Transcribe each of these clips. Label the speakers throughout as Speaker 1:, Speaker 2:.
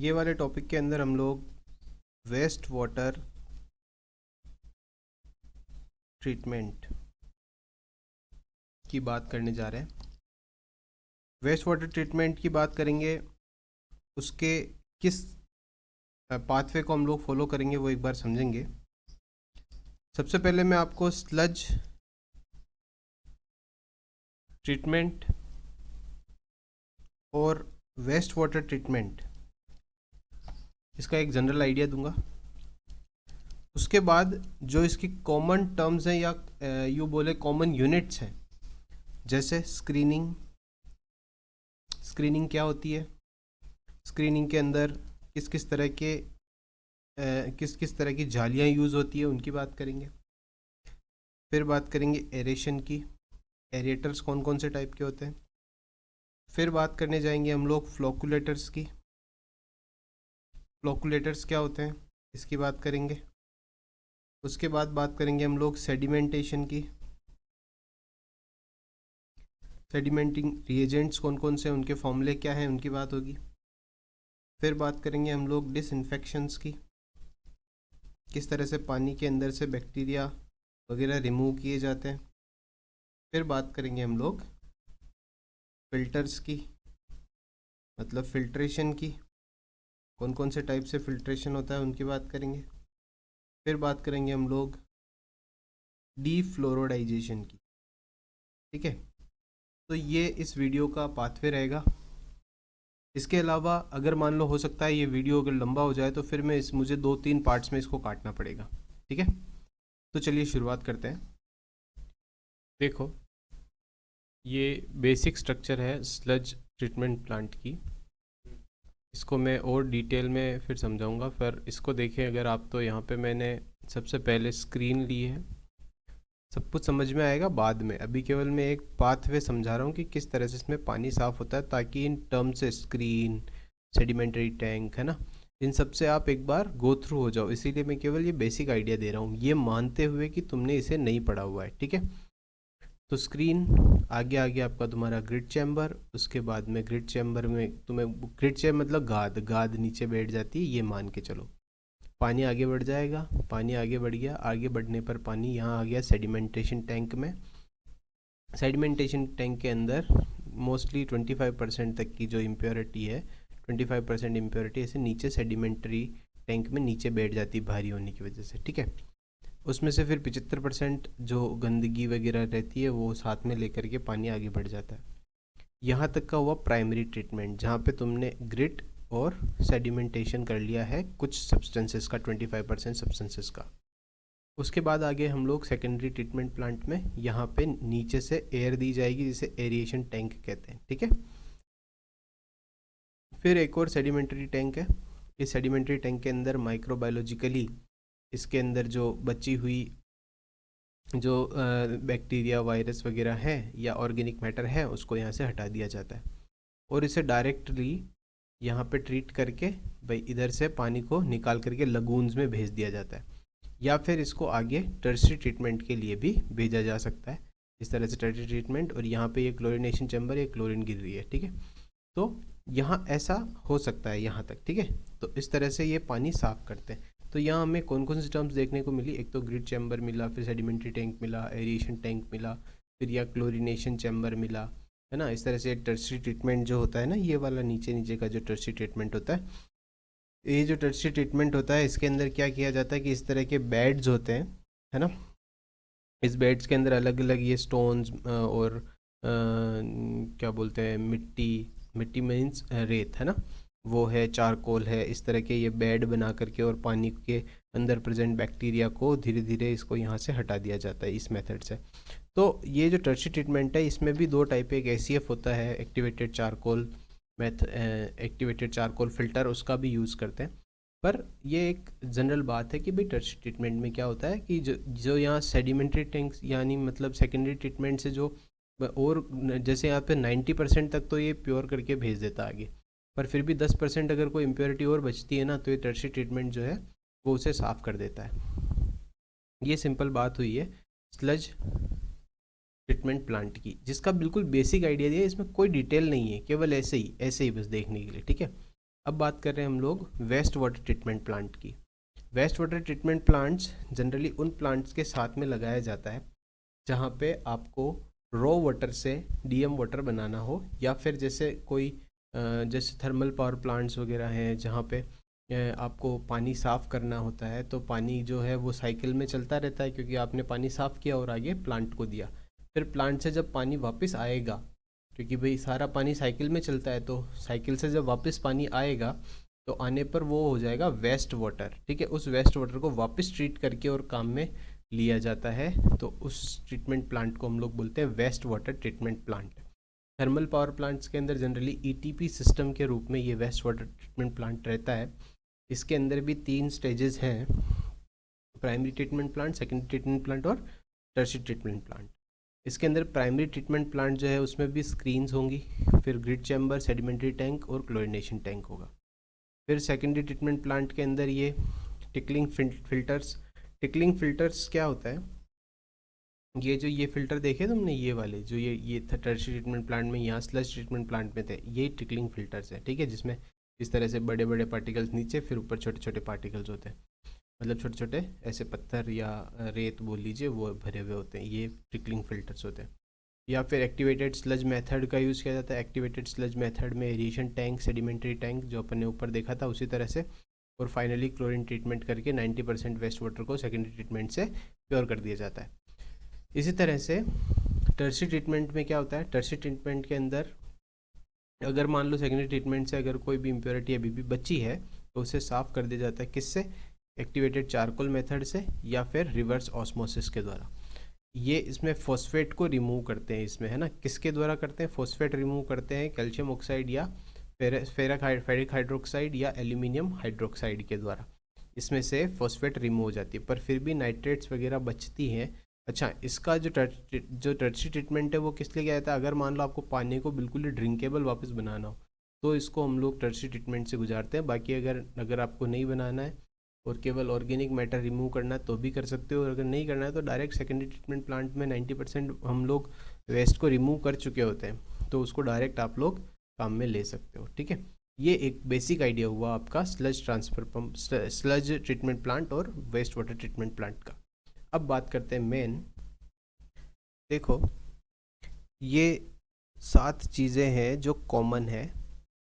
Speaker 1: ये वाले टॉपिक के अंदर हम लोग वेस्ट वाटर ट्रीटमेंट की बात करने जा रहे हैं। वेस्ट वाटर ट्रीटमेंट की बात करेंगे, उसके किस पाथवे को हम लोग फॉलो करेंगे वो एक बार समझेंगे। सबसे पहले मैं आपको स्लज ट्रीटमेंट और वेस्ट वाटर ट्रीटमेंट इसका एक जनरल आइडिया दूंगा। उसके बाद जो इसकी कॉमन टर्म्स हैं या यूँ बोले कॉमन यूनिट्स हैं, जैसे स्क्रीनिंग क्या होती है, स्क्रीनिंग के अंदर किस किस तरह की जालियाँ यूज़ होती है उनकी बात करेंगे। फिर बात करेंगे एरेशन की, एरेटर्स कौन कौन से टाइप के होते हैं। फिर बात करने जाएंगे हम लोग फ्लोकुलेटर्स की, फ्लोकुलेटर्स क्या होते हैं इसकी बात करेंगे। उसके बाद बात करेंगे हम लोग सेडिमेंटेशन की, सेडिमेंटिंग रिएजेंट्स कौन कौन से, उनके फॉर्मूले क्या हैं उनकी बात होगी। फिर बात करेंगे हम लोग डिसइंफेक्शंस की, किस तरह से पानी के अंदर से बैक्टीरिया वगैरह रिमूव किए जाते हैं। फिर बात करेंगे हम लोग फिल्टर्स की, मतलब फिल्ट्रेशन की, कौन कौन से टाइप से फिल्ट्रेशन होता है उनकी बात करेंगे। फिर बात करेंगे हम लोग डीफ्लोरोडाइजेशन की। ठीक है, तो ये इस वीडियो का पाथवे रहेगा। इसके अलावा अगर मान लो हो सकता है ये वीडियो अगर लंबा हो जाए तो फिर मुझे 2-3 पार्ट्स में इसको काटना पड़ेगा। ठीक है, तो चलिए शुरुआत करते हैं। देखो, ये बेसिक स्ट्रक्चर है स्लज ट्रीटमेंट प्लांट की। इसको मैं और डिटेल में फिर समझाऊंगा। फिर इसको देखें अगर आप, तो यहाँ पे मैंने सबसे पहले स्क्रीन ली है। सब कुछ समझ में आएगा बाद में, अभी केवल मैं एक पाथवे समझा रहा हूँ कि किस तरह से इसमें पानी साफ़ होता है, ताकि इन टर्म से स्क्रीन, सेडिमेंट्री टैंक है ना, इन सब से आप एक बार गो थ्रू हो जाओ। इसीलिए मैं केवल ये बेसिक आइडिया दे रहा हूँ, ये मानते हुए कि तुमने इसे नहीं पढ़ा हुआ है। ठीक है, तो स्क्रीन आगे आगे आपका तुम्हारा ग्रिड चैम्बर, उसके बाद में ग्रिड चैम्बर में तुम्हें ग्रिड चैम्बर मतलब गाद नीचे बैठ जाती है, ये मान के चलो। पानी आगे बढ़ जाएगा, पानी आगे बढ़ गया, आगे बढ़ने पर पानी यहाँ आ गया सेडिमेंटेशन टैंक में। सेडिमेंटेशन टैंक के अंदर मोस्टली 25% तक की जो इम्प्योरिटी है, 25% इम्प्योरिटी ऐसे नीचे सेडिमेंट्री टैंक में नीचे बैठ जाती है भारी होने की वजह से। ठीक है, उसमें से फिर 75% जो गंदगी वगैरह रहती है वो साथ में लेकर के पानी आगे बढ़ जाता है। यहाँ तक का हुआ प्राइमरी ट्रीटमेंट, जहाँ पे तुमने ग्रिट और सेडिमेंटेशन कर लिया है कुछ सब्सटेंसेस का, 25% सब्सटेंसेस का। उसके बाद आगे हम लोग सेकेंडरी ट्रीटमेंट प्लांट में, यहाँ पे नीचे से एयर दी जाएगी जिसे एरिएशन टैंक कहते हैं। ठीक है, फिर एक और सेडिमेंट्री टैंक है। इस सेडिमेंट्री टैंक के अंदर माइक्रोबायोलॉजिकली इसके अंदर जो बची हुई जो बैक्टीरिया वायरस वगैरह है या ऑर्गेनिक मैटर है उसको यहाँ से हटा दिया जाता है और इसे डायरेक्टली यहाँ पे ट्रीट करके भाई इधर से पानी को निकाल करके लगून्स में भेज दिया जाता है, या फिर इसको आगे टर्शियरी ट्रीटमेंट के लिए भी भेजा जा सकता है। इस तरह से टर्शियरी ट्रीटमेंट, और यहाँ पे ये क्लोरिनेशन चैम्बर, ये क्लोरीन गिर रही है। ठीक है, तो यहाँ ऐसा हो सकता है यहाँ तक। ठीक है, तो इस तरह से ये पानी साफ़ करते हैं। तो यहाँ हमें कौन कौन सी टर्म्स देखने को मिली, एक तो ग्रिड चैम्बर मिला, फिर सेडिमेंट्री टैंक मिला, एरिएशन टैंक मिला, फिर या क्लोरिनेशन चैम्बर मिला, है ना। इस तरह से टर्शियरी ट्रीटमेंट जो होता है ना, ये वाला नीचे नीचे का जो टर्शियरी ट्रीटमेंट होता है, ये जो टर्शियरी ट्रीटमेंट होता है इसके अंदर क्या किया जाता है कि इस तरह के बेड्स होते हैं, है ना। इस बेड्स के अंदर अलग अलग ये स्टोन्स और क्या बोलते हैं, मिट्टी मीन्स रेत, है ना, वो है, चारकोल है, इस तरह के ये बेड बना करके और पानी के अंदर प्रेजेंट बैक्टीरिया को धीरे धीरे इसको यहाँ से हटा दिया जाता है इस मेथड से। तो ये जो टर्शियरी ट्रीटमेंट है इसमें भी दो टाइप है, एक ACF होता है, activated charcoal activated charcoal filter, उसका भी यूज़ करते हैं। पर ये एक जनरल बात है कि भाई टर्शियरी ट्रीटमेंट में क्या होता है कि जो यहाँ सेडिमेंट्री टैंक्स यानी मतलब सेकेंडरी ट्रीटमेंट से जो, और जैसे यहाँ पे 90% तक तो ये प्योर करके भेज देता है आगे, पर फिर भी 10% अगर कोई इम्प्योरिटी और बचती है ना, तो ये टर्शियरी ट्रीटमेंट जो है वो उसे साफ़ कर देता है। ये सिंपल बात हुई है स्लज ट्रीटमेंट प्लांट की, जिसका बिल्कुल बेसिक आइडिया दिया है, इसमें कोई डिटेल नहीं है, केवल ऐसे ही बस देखने के लिए। ठीक है, अब बात कर रहे हैं हम लोग वेस्ट वाटर ट्रीटमेंट प्लांट की। Waste water treatment plants generally उन प्लांट्स के साथ में लगाया जाता है जहाँ पे आपको रॉ वाटर से डीएम वाटर बनाना हो, या फिर जैसे कोई जैसे थर्मल पावर प्लांट्स वगैरह हैं जहाँ पे आपको पानी साफ़ करना होता है, तो पानी जो है वो साइकिल में चलता रहता है क्योंकि आपने पानी साफ़ किया और आगे प्लांट को दिया। फिर प्लांट से जब पानी वापस आएगा, क्योंकि भाई सारा पानी साइकिल में चलता है, तो साइकिल से जब वापस पानी आएगा तो आने पर वो हो जाएगा वेस्ट वाटर। ठीक है, उस वेस्ट वाटर को वापस ट्रीट करके और काम में लिया जाता है, तो उस ट्रीटमेंट प्लांट को हम लोग बोलते हैं waste water treatment plant. Thermal power plants के अंदर जनरली ईटीपी सिस्टम के रूप में ये वेस्ट वाटर ट्रीटमेंट प्लांट रहता है। इसके अंदर भी 3 स्टेजेस हैं, primary treatment plant, secondary treatment plant और टर्शियरी ट्रीटमेंट प्लांट। इसके अंदर प्राइमरी ट्रीटमेंट प्लांट जो है उसमें भी स्क्रीन्स होंगी, फिर ग्रिड चैम्बर, सेडिमेंट्री टैंक और क्लोरिनेशन टैंक होगा। फिर सेकेंडरी ट्रीटमेंट प्लांट के अंदर ये टिकलिंग फिल्टर्स। टिकलिंग फिल्टर्स क्या होता है, ये जो ये फिल्टर देखे तुमने, ये वाले जो ये टर्शियरी ट्रीटमेंट प्लांट में, यहाँ स्लज ट्रीटमेंट प्लांट में थे, ये टिकलिंग फिल्टर्स है। ठीक है, जिसमें इस तरह से बड़े बड़े पार्टिकल्स नीचे, फिर ऊपर छोटे छोटे पार्टिकल्स होते हैं, मतलब छोटे छोटे ऐसे पत्थर या रेत बोल लीजिए वो भरे हुए होते हैं, ये ट्रिकलिंग फिल्टर्स होते हैं। या फिर एक्टिवेटेड स्लज मेथड का यूज़ किया जाता है। एक्टिवेटेड स्लज मेथड में एरिएशन टैंक, सेडिमेंट्री टैंक जो अपन ने ऊपर देखा था उसी तरह से, और फाइनली क्लोरीन ट्रीटमेंट करके 90% वेस्ट वाटर को सेकेंडरी ट्रीटमेंट से प्योर कर दिया जाता है। इसी तरह से टर्शियरी ट्रीटमेंट में क्या होता है, टर्शियरी ट्रीटमेंट के अंदर अगर मान लो सेकेंडरी ट्रीटमेंट से अगर कोई भी इम्प्योरिटी अभी भी बची है तो उसे साफ़ कर दिया जाता है। किससे? एक्टिवेटेड चारकोल मेथड से या फिर रिवर्स ऑस्मोसिस के द्वारा। ये इसमें फॉस्फेट को रिमूव करते हैं, इसमें है ना, किसके द्वारा करते हैं? फॉस्फेट रिमूव करते हैं कैल्शियम ऑक्साइड या फेरिक हाइड्रोक्साइड या एल्यूमिनियम हाइड्रोक्साइड के द्वारा। इसमें से फॉस्फेट रिमूव हो जाती है, पर फिर भी नाइट्रेट्स वगैरह बचती हैं। अच्छा, इसका जो टर्शियरी ट्रीटमेंट है वो किस लिए किया जाता है? अगर मान लो आपको पानी को बिल्कुल ही ड्रिंकेबल वापस बनाना हो तो इसको हम लोग टर्शियरी ट्रीटमेंट से गुजारते हैं। बाकी अगर आपको नहीं बनाना है और केवल ऑर्गेनिक मैटर रिमूव करना है तो भी कर सकते हो, और अगर नहीं करना है तो डायरेक्ट सेकेंडरी ट्रीटमेंट प्लांट में 90% हम लोग वेस्ट को रिमूव कर चुके होते हैं, तो उसको डायरेक्ट आप लोग काम में ले सकते हो। ठीक है, ये एक बेसिक आइडिया हुआ आपका sludge transfer pump, sludge treatment plant और वेस्ट वाटर ट्रीटमेंट प्लांट का। अब बात करते हैं मेन। देखो, ये 7 चीज़ें हैं जो कॉमन है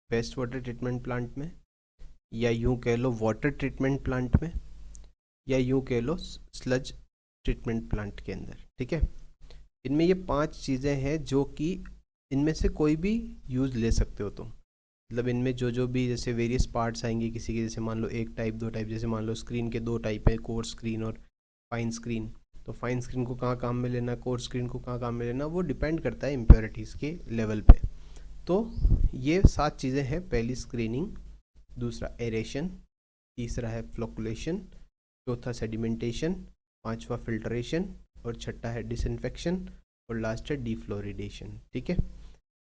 Speaker 1: वेस्ट वाटर ट्रीटमेंट प्लांट में, या यूँ कह लो वाटर ट्रीटमेंट प्लांट में, या यूँ कह लो स्लज ट्रीटमेंट प्लांट के अंदर। ठीक है, इनमें ये 5 चीज़ें हैं जो कि इनमें से कोई भी यूज़ ले सकते हो तुम। मतलब इनमें जो भी जैसे वेरियस पार्ट्स आएंगे किसी के, जैसे मान लो 1 टाइप 2 टाइप, जैसे मान लो स्क्रीन के 2 टाइप है, कोर्स स्क्रीन और फाइन स्क्रीन। तो फाइन स्क्रीन को कहाँ काम में लेना, कोर्स स्क्रीन को कहाँ काम में लेना, वो डिपेंड करता है इम्प्योरिटीज़ के लेवल पे। तो ये 7 चीज़ें हैं। पहली स्क्रीनिंग, दूसरा एरेशन, तीसरा है फ्लोकुलेशन, चौथा सेडिमेंटेशन, 5वां फिल्ट्रेशन, और छठा है डिसइंफेक्शन, और लास्ट है डिफ्लोरिडेशन। ठीक है,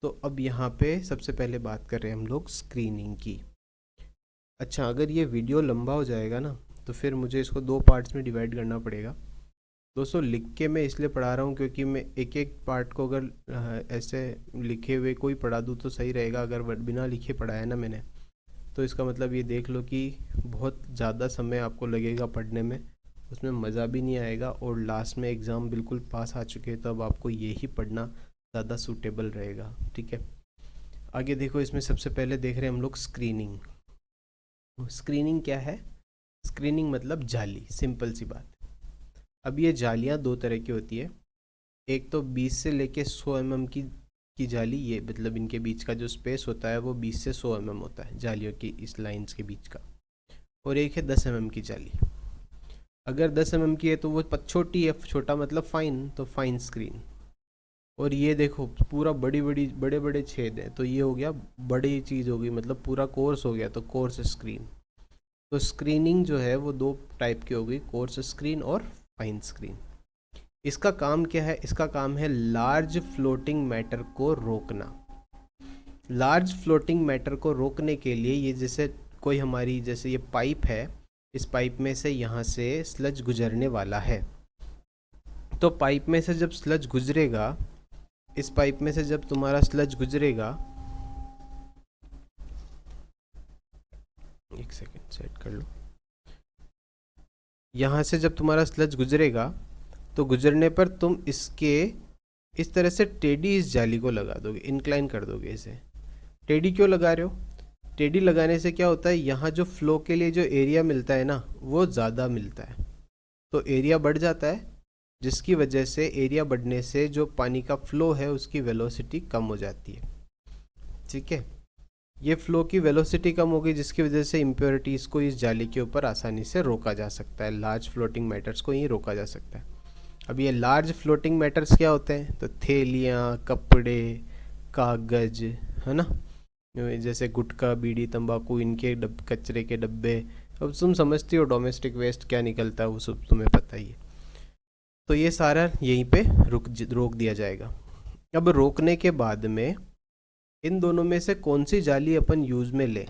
Speaker 1: तो अब यहाँ पे सबसे पहले बात कर रहे हैं हम लोग स्क्रीनिंग की। अच्छा, अगर ये वीडियो लंबा हो जाएगा ना तो फिर मुझे इसको 2 पार्ट्स में डिवाइड करना पड़ेगा। दोस्तों, लिख के मैं इसलिए पढ़ा रहा हूँ क्योंकि मैं एक एक पार्ट को अगर ऐसे लिखे हुए कोई पढ़ा दूँ तो सही रहेगा। अगर बिना लिखे पढ़ाया ना मैंने, तो इसका मतलब ये देख लो कि बहुत ज़्यादा समय आपको लगेगा पढ़ने में, उसमें मज़ा भी नहीं आएगा, और लास्ट में एग्ज़ाम बिल्कुल पास आ चुके हैं तो अब आपको ये ही पढ़ना ज़्यादा सूटेबल रहेगा। ठीक है, आगे देखो, इसमें सबसे पहले देख रहे हैं हम लोग स्क्रीनिंग। स्क्रीनिंग क्या है? स्क्रीनिंग मतलब जाली, सिंपल सी बात। अब ये जालियाँ 2 तरह की होती है। एक तो 20 से लेके 100 mm की जाली, ये मतलब इनके बीच का जो स्पेस होता है वो 20 से 100 mm होता है जालियों की, इस लाइंस के बीच का। और एक है 10 mm की जाली। अगर 10 mm की है तो वो छोटी है, छोटा मतलब फाइन, तो फाइन स्क्रीन। और ये देखो पूरा बड़े बड़े छेद हैं, तो ये हो गया बड़ी चीज़ हो गई, मतलब पूरा कोर्स हो गया, तो कोर्स स्क्रीन। तो स्क्रीनिंग जो है वो 2 टाइप की हो गई, कोर्स स्क्रीन और फाइन स्क्रीन। इसका काम क्या है? इसका काम है लार्ज फ्लोटिंग मैटर को रोकना। लार्ज फ्लोटिंग मैटर को रोकने के लिए ये जैसे कोई हमारी, जैसे ये पाइप है, इस पाइप में से यहाँ से स्लज गुजरने वाला है, तो पाइप में से जब स्लज गुजरेगा, इस पाइप में से जब तुम्हारा स्लज गुजरेगा कर लो। यहाँ से जब तुम्हारा स्लज गुजरेगा तो गुजरने पर तुम इसके इस तरह से टेढ़ी इस जाली को लगा दोगे, इंक्लाइन कर दोगे इसे। टेढ़ी क्यों लगा रहे हो? टेढ़ी लगाने से क्या होता है, यहाँ जो फ्लो के लिए जो एरिया मिलता है ना वो ज़्यादा मिलता है, तो एरिया बढ़ जाता है, जिसकी वजह से एरिया बढ़ने से जो पानी का फ्लो है उसकी वेलोसिटी कम हो जाती है। ठीक है, ये फ्लो की वेलोसिटी कम हो गई जिसकी वजह से इम्प्योरिटीज़ को इस जाली के ऊपर आसानी से रोका जा सकता है, लार्ज फ्लोटिंग मैटर्स को यहीं रोका जा सकता है। अब ये लार्ज फ्लोटिंग मैटर्स क्या होते हैं? तो थैलियाँ, कपड़े, कागज, है ना, जैसे गुटखा, बीड़ी, तंबाकू, इनके कचरे के डब्बे। अब तुम समझती हो डोमेस्टिक वेस्ट क्या निकलता है, वो सब तुम्हें पता ही है। तो ये सारा यहीं पे रोक दिया जाएगा। अब रोकने के बाद में इन दोनों में से कौन सी जाली अपन यूज़ में लें,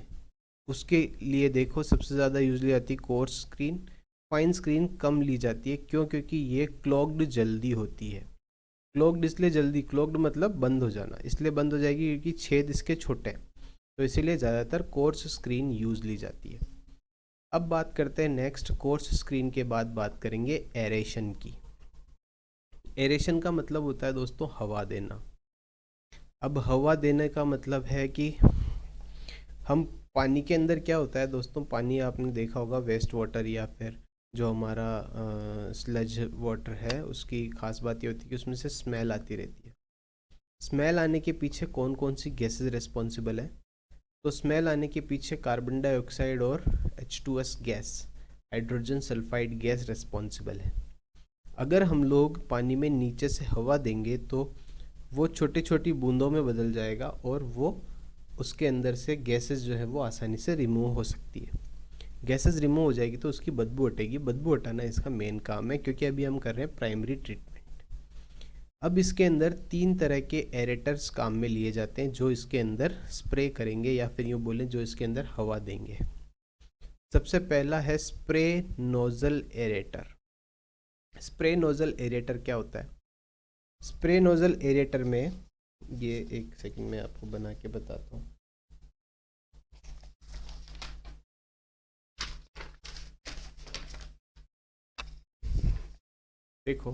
Speaker 1: उसके लिए देखो सबसे ज़्यादा यूज ली जाती है कोर्स स्क्रीन। फाइन स्क्रीन कम ली जाती है, क्यों? क्योंकि ये क्लॉग्ड जल्दी होती है। क्लॉग्ड इसलिए जल्दी, क्लॉग्ड मतलब बंद हो जाना, इसलिए बंद हो जाएगी क्योंकि छेद इसके छोटे हैं, तो इसीलिए ज़्यादातर कोर्स स्क्रीन यूज़ ली जाती है। अब बात करते हैं नेक्स्ट, कोर्स स्क्रीन के बाद बात करेंगे एरेशन की। एरेशन का मतलब होता है दोस्तों हवा देना। अब हवा देने का मतलब है कि हम पानी के अंदर क्या होता है दोस्तों, पानी आपने देखा होगा वेस्ट वाटर या फिर जो हमारा स्लज वाटर है, उसकी खास बात ये होती है कि उसमें से स्मेल आती रहती है। स्मेल आने के पीछे कौन कौन सी गैसेस रिस्पॉन्सिबल है? तो स्मेल आने के पीछे कार्बन डाइऑक्साइड और H2S gas, hydrogen sulphide gas responsible है। अगर हम लोग पानी में नीचे से हवा देंगे तो वो छोटी छोटी बूंदों में बदल जाएगा और वो उसके अंदर से गैसेस जो है वो आसानी से रिमूव हो सकती है। गैसेस रिमूव हो जाएगी तो उसकी बदबू हटेगी। बदबू हटाना इसका मेन काम है, क्योंकि अभी हम कर रहे हैं प्राइमरी ट्रीटमेंट। अब इसके अंदर 3 तरह के एरेटर्स काम में लिए जाते हैं जो इसके अंदर स्प्रे करेंगे, या फिर यूँ बोलें जो इसके अंदर हवा देंगे। सबसे पहला है spray nozzle aerator. Spray nozzle aerator क्या होता है? स्प्रे नोजल एरेटर में, ये एक सेकंड में आपको बना के बताता हूँ। देखो,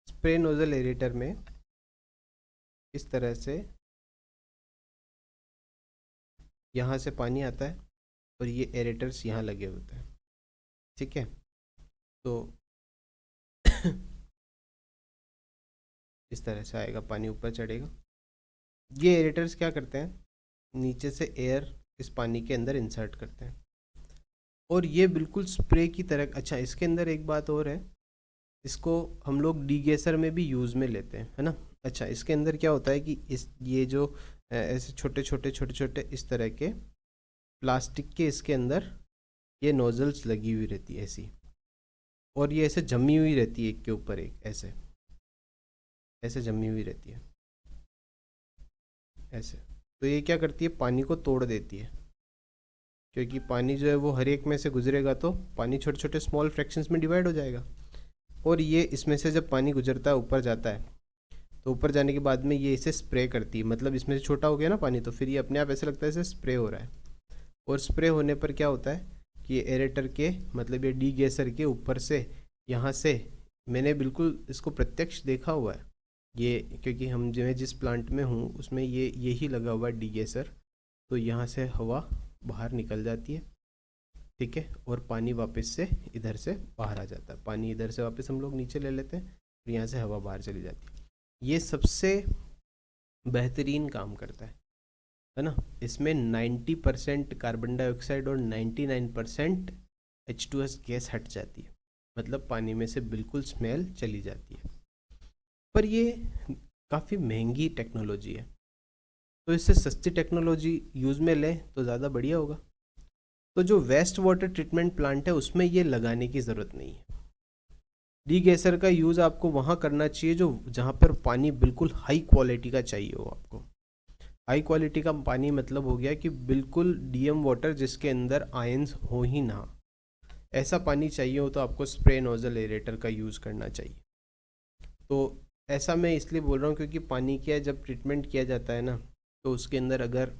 Speaker 1: स्प्रे नोजल एरेटर में इस तरह से यहाँ से पानी आता है और ये एरेटर्स यहाँ लगे होते हैं। ठीक है, तो इस तरह से आएगा, पानी ऊपर चढ़ेगा। ये एरेटर्स क्या करते हैं, नीचे से एयर इस पानी के अंदर इंसर्ट करते हैं और ये बिल्कुल स्प्रे की तरह। अच्छा, इसके अंदर एक बात और है, इसको हम लोग डीगैसर में भी यूज़ में लेते हैं, है ना। अच्छा, इसके अंदर क्या होता है कि ये जो ऐसे छोटे छोटे छोटे छोटे इस तरह के प्लास्टिक के इसके अंदर ये नोजल्स लगी हुई रहती है ऐसी, और ये ऐसे जमी हुई रहती है एक के ऊपर एक, ऐसे ऐसे जमी हुई रहती है ऐसे। तो ये क्या करती है, पानी को तोड़ देती है, क्योंकि पानी जो है वो हर एक में से गुजरेगा तो पानी छोटे छोटे स्मॉल फ्रैक्शंस में डिवाइड हो जाएगा। और ये इसमें से जब पानी गुजरता है ऊपर जाता है, तो ऊपर जाने के बाद में ये इसे स्प्रे करती है, मतलब इसमें से छोटा हो गया ना पानी, तो फिर ये अपने आप ऐसे लगता है जैसे स्प्रे हो रहा है। और स्प्रे होने पर क्या होता है कि ये एरेटर के, मतलब ये डीगैसर के ऊपर से, यहाँ से, मैंने बिल्कुल इसको प्रत्यक्ष देखा हुआ है ये, क्योंकि हम जो जिस प्लांट में हूँ उसमें ये यही लगा हुआ है डीगैसर। तो यहाँ से हवा बाहर निकल जाती है, ठीक है, और पानी वापस से इधर से बाहर आ जाता है। पानी इधर से वापस हम लोग नीचे ले लेते हैं और यहाँ से हवा बाहर चली जाती है। ये सबसे बेहतरीन काम करता है ना। इसमें 90% कार्बन डाइऑक्साइड और 99% H2S गैस हट जाती है, मतलब पानी में से बिल्कुल स्मेल चली जाती है। पर ये काफ़ी महंगी टेक्नोलॉजी है, तो इससे सस्ती टेक्नोलॉजी यूज़ में लें तो ज़्यादा बढ़िया होगा। तो जो वेस्ट वाटर ट्रीटमेंट प्लांट है उसमें ये लगाने की ज़रूरत नहीं है। डीगैसर का यूज़ आपको वहाँ करना चाहिए जो जहाँ पर पानी बिल्कुल हाई क्वालिटी का चाहिए हो आपको। हाई क्वालिटी का पानी मतलब हो गया कि बिल्कुल डीएम वाटर जिसके अंदर आयंस हो ही ना, ऐसा पानी चाहिए हो तो आपको स्प्रे नोजल एरेटर का यूज़ करना चाहिए। तो ऐसा मैं इसलिए बोल रहा हूँ क्योंकि पानी का जब ट्रीटमेंट किया जाता है ना, तो उसके अंदर अगर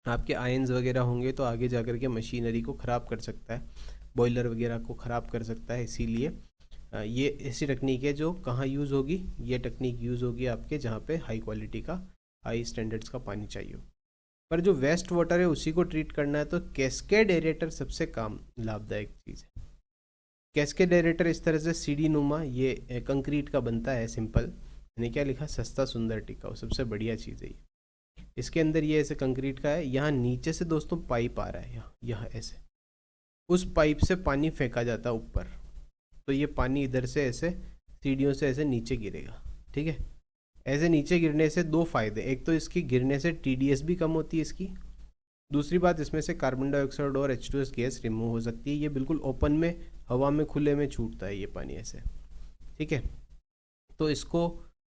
Speaker 1: आपके आयंस वगैरह होंगे तो आगे जा कर के मशीनरी को ख़राब कर सकता है, बॉयलर वगैरह को ख़राब कर सकता है। इसीलिए ये ऐसी टेक्निक है जो कहाँ यूज़ होगी, ये टेक्निक यूज़ होगी आपके जहाँ पे हाई क्वालिटी का, हाई स्टैंडर्ड्स का पानी चाहिए हो। पर जो वेस्ट वाटर है उसी को ट्रीट करना है तो कैस्केड एरेटर सबसे काम लाभदायक चीज़ है। कैस्केड एरेटर इस तरह से सीढ़ी नुमा, ये कंक्रीट का बनता है, सिंपल, मैंने क्या लिखा, सस्ता सुंदर टिकाऊ, सबसे बढ़िया चीज़ है ये। इसके अंदर ये ऐसे कंक्रीट का है, यहाँ नीचे से दोस्तों पाइप आ रहा है, यहाँ ऐसे उस पाइप से पानी फेंका जाता है ऊपर, तो ये पानी इधर से ऐसे सीढ़ियों से ऐसे नीचे गिरेगा। ठीक है, ऐसे नीचे गिरने से दो फायदे, एक तो इसकी गिरने से टीडीएस भी कम होती है इसकी, दूसरी बात इसमें से कार्बन डाइऑक्साइड और H2S गैस रिमूव हो सकती है। ये बिल्कुल ओपन में, हवा में, खुले में छूटता है ये पानी ऐसे। ठीक है, तो इसको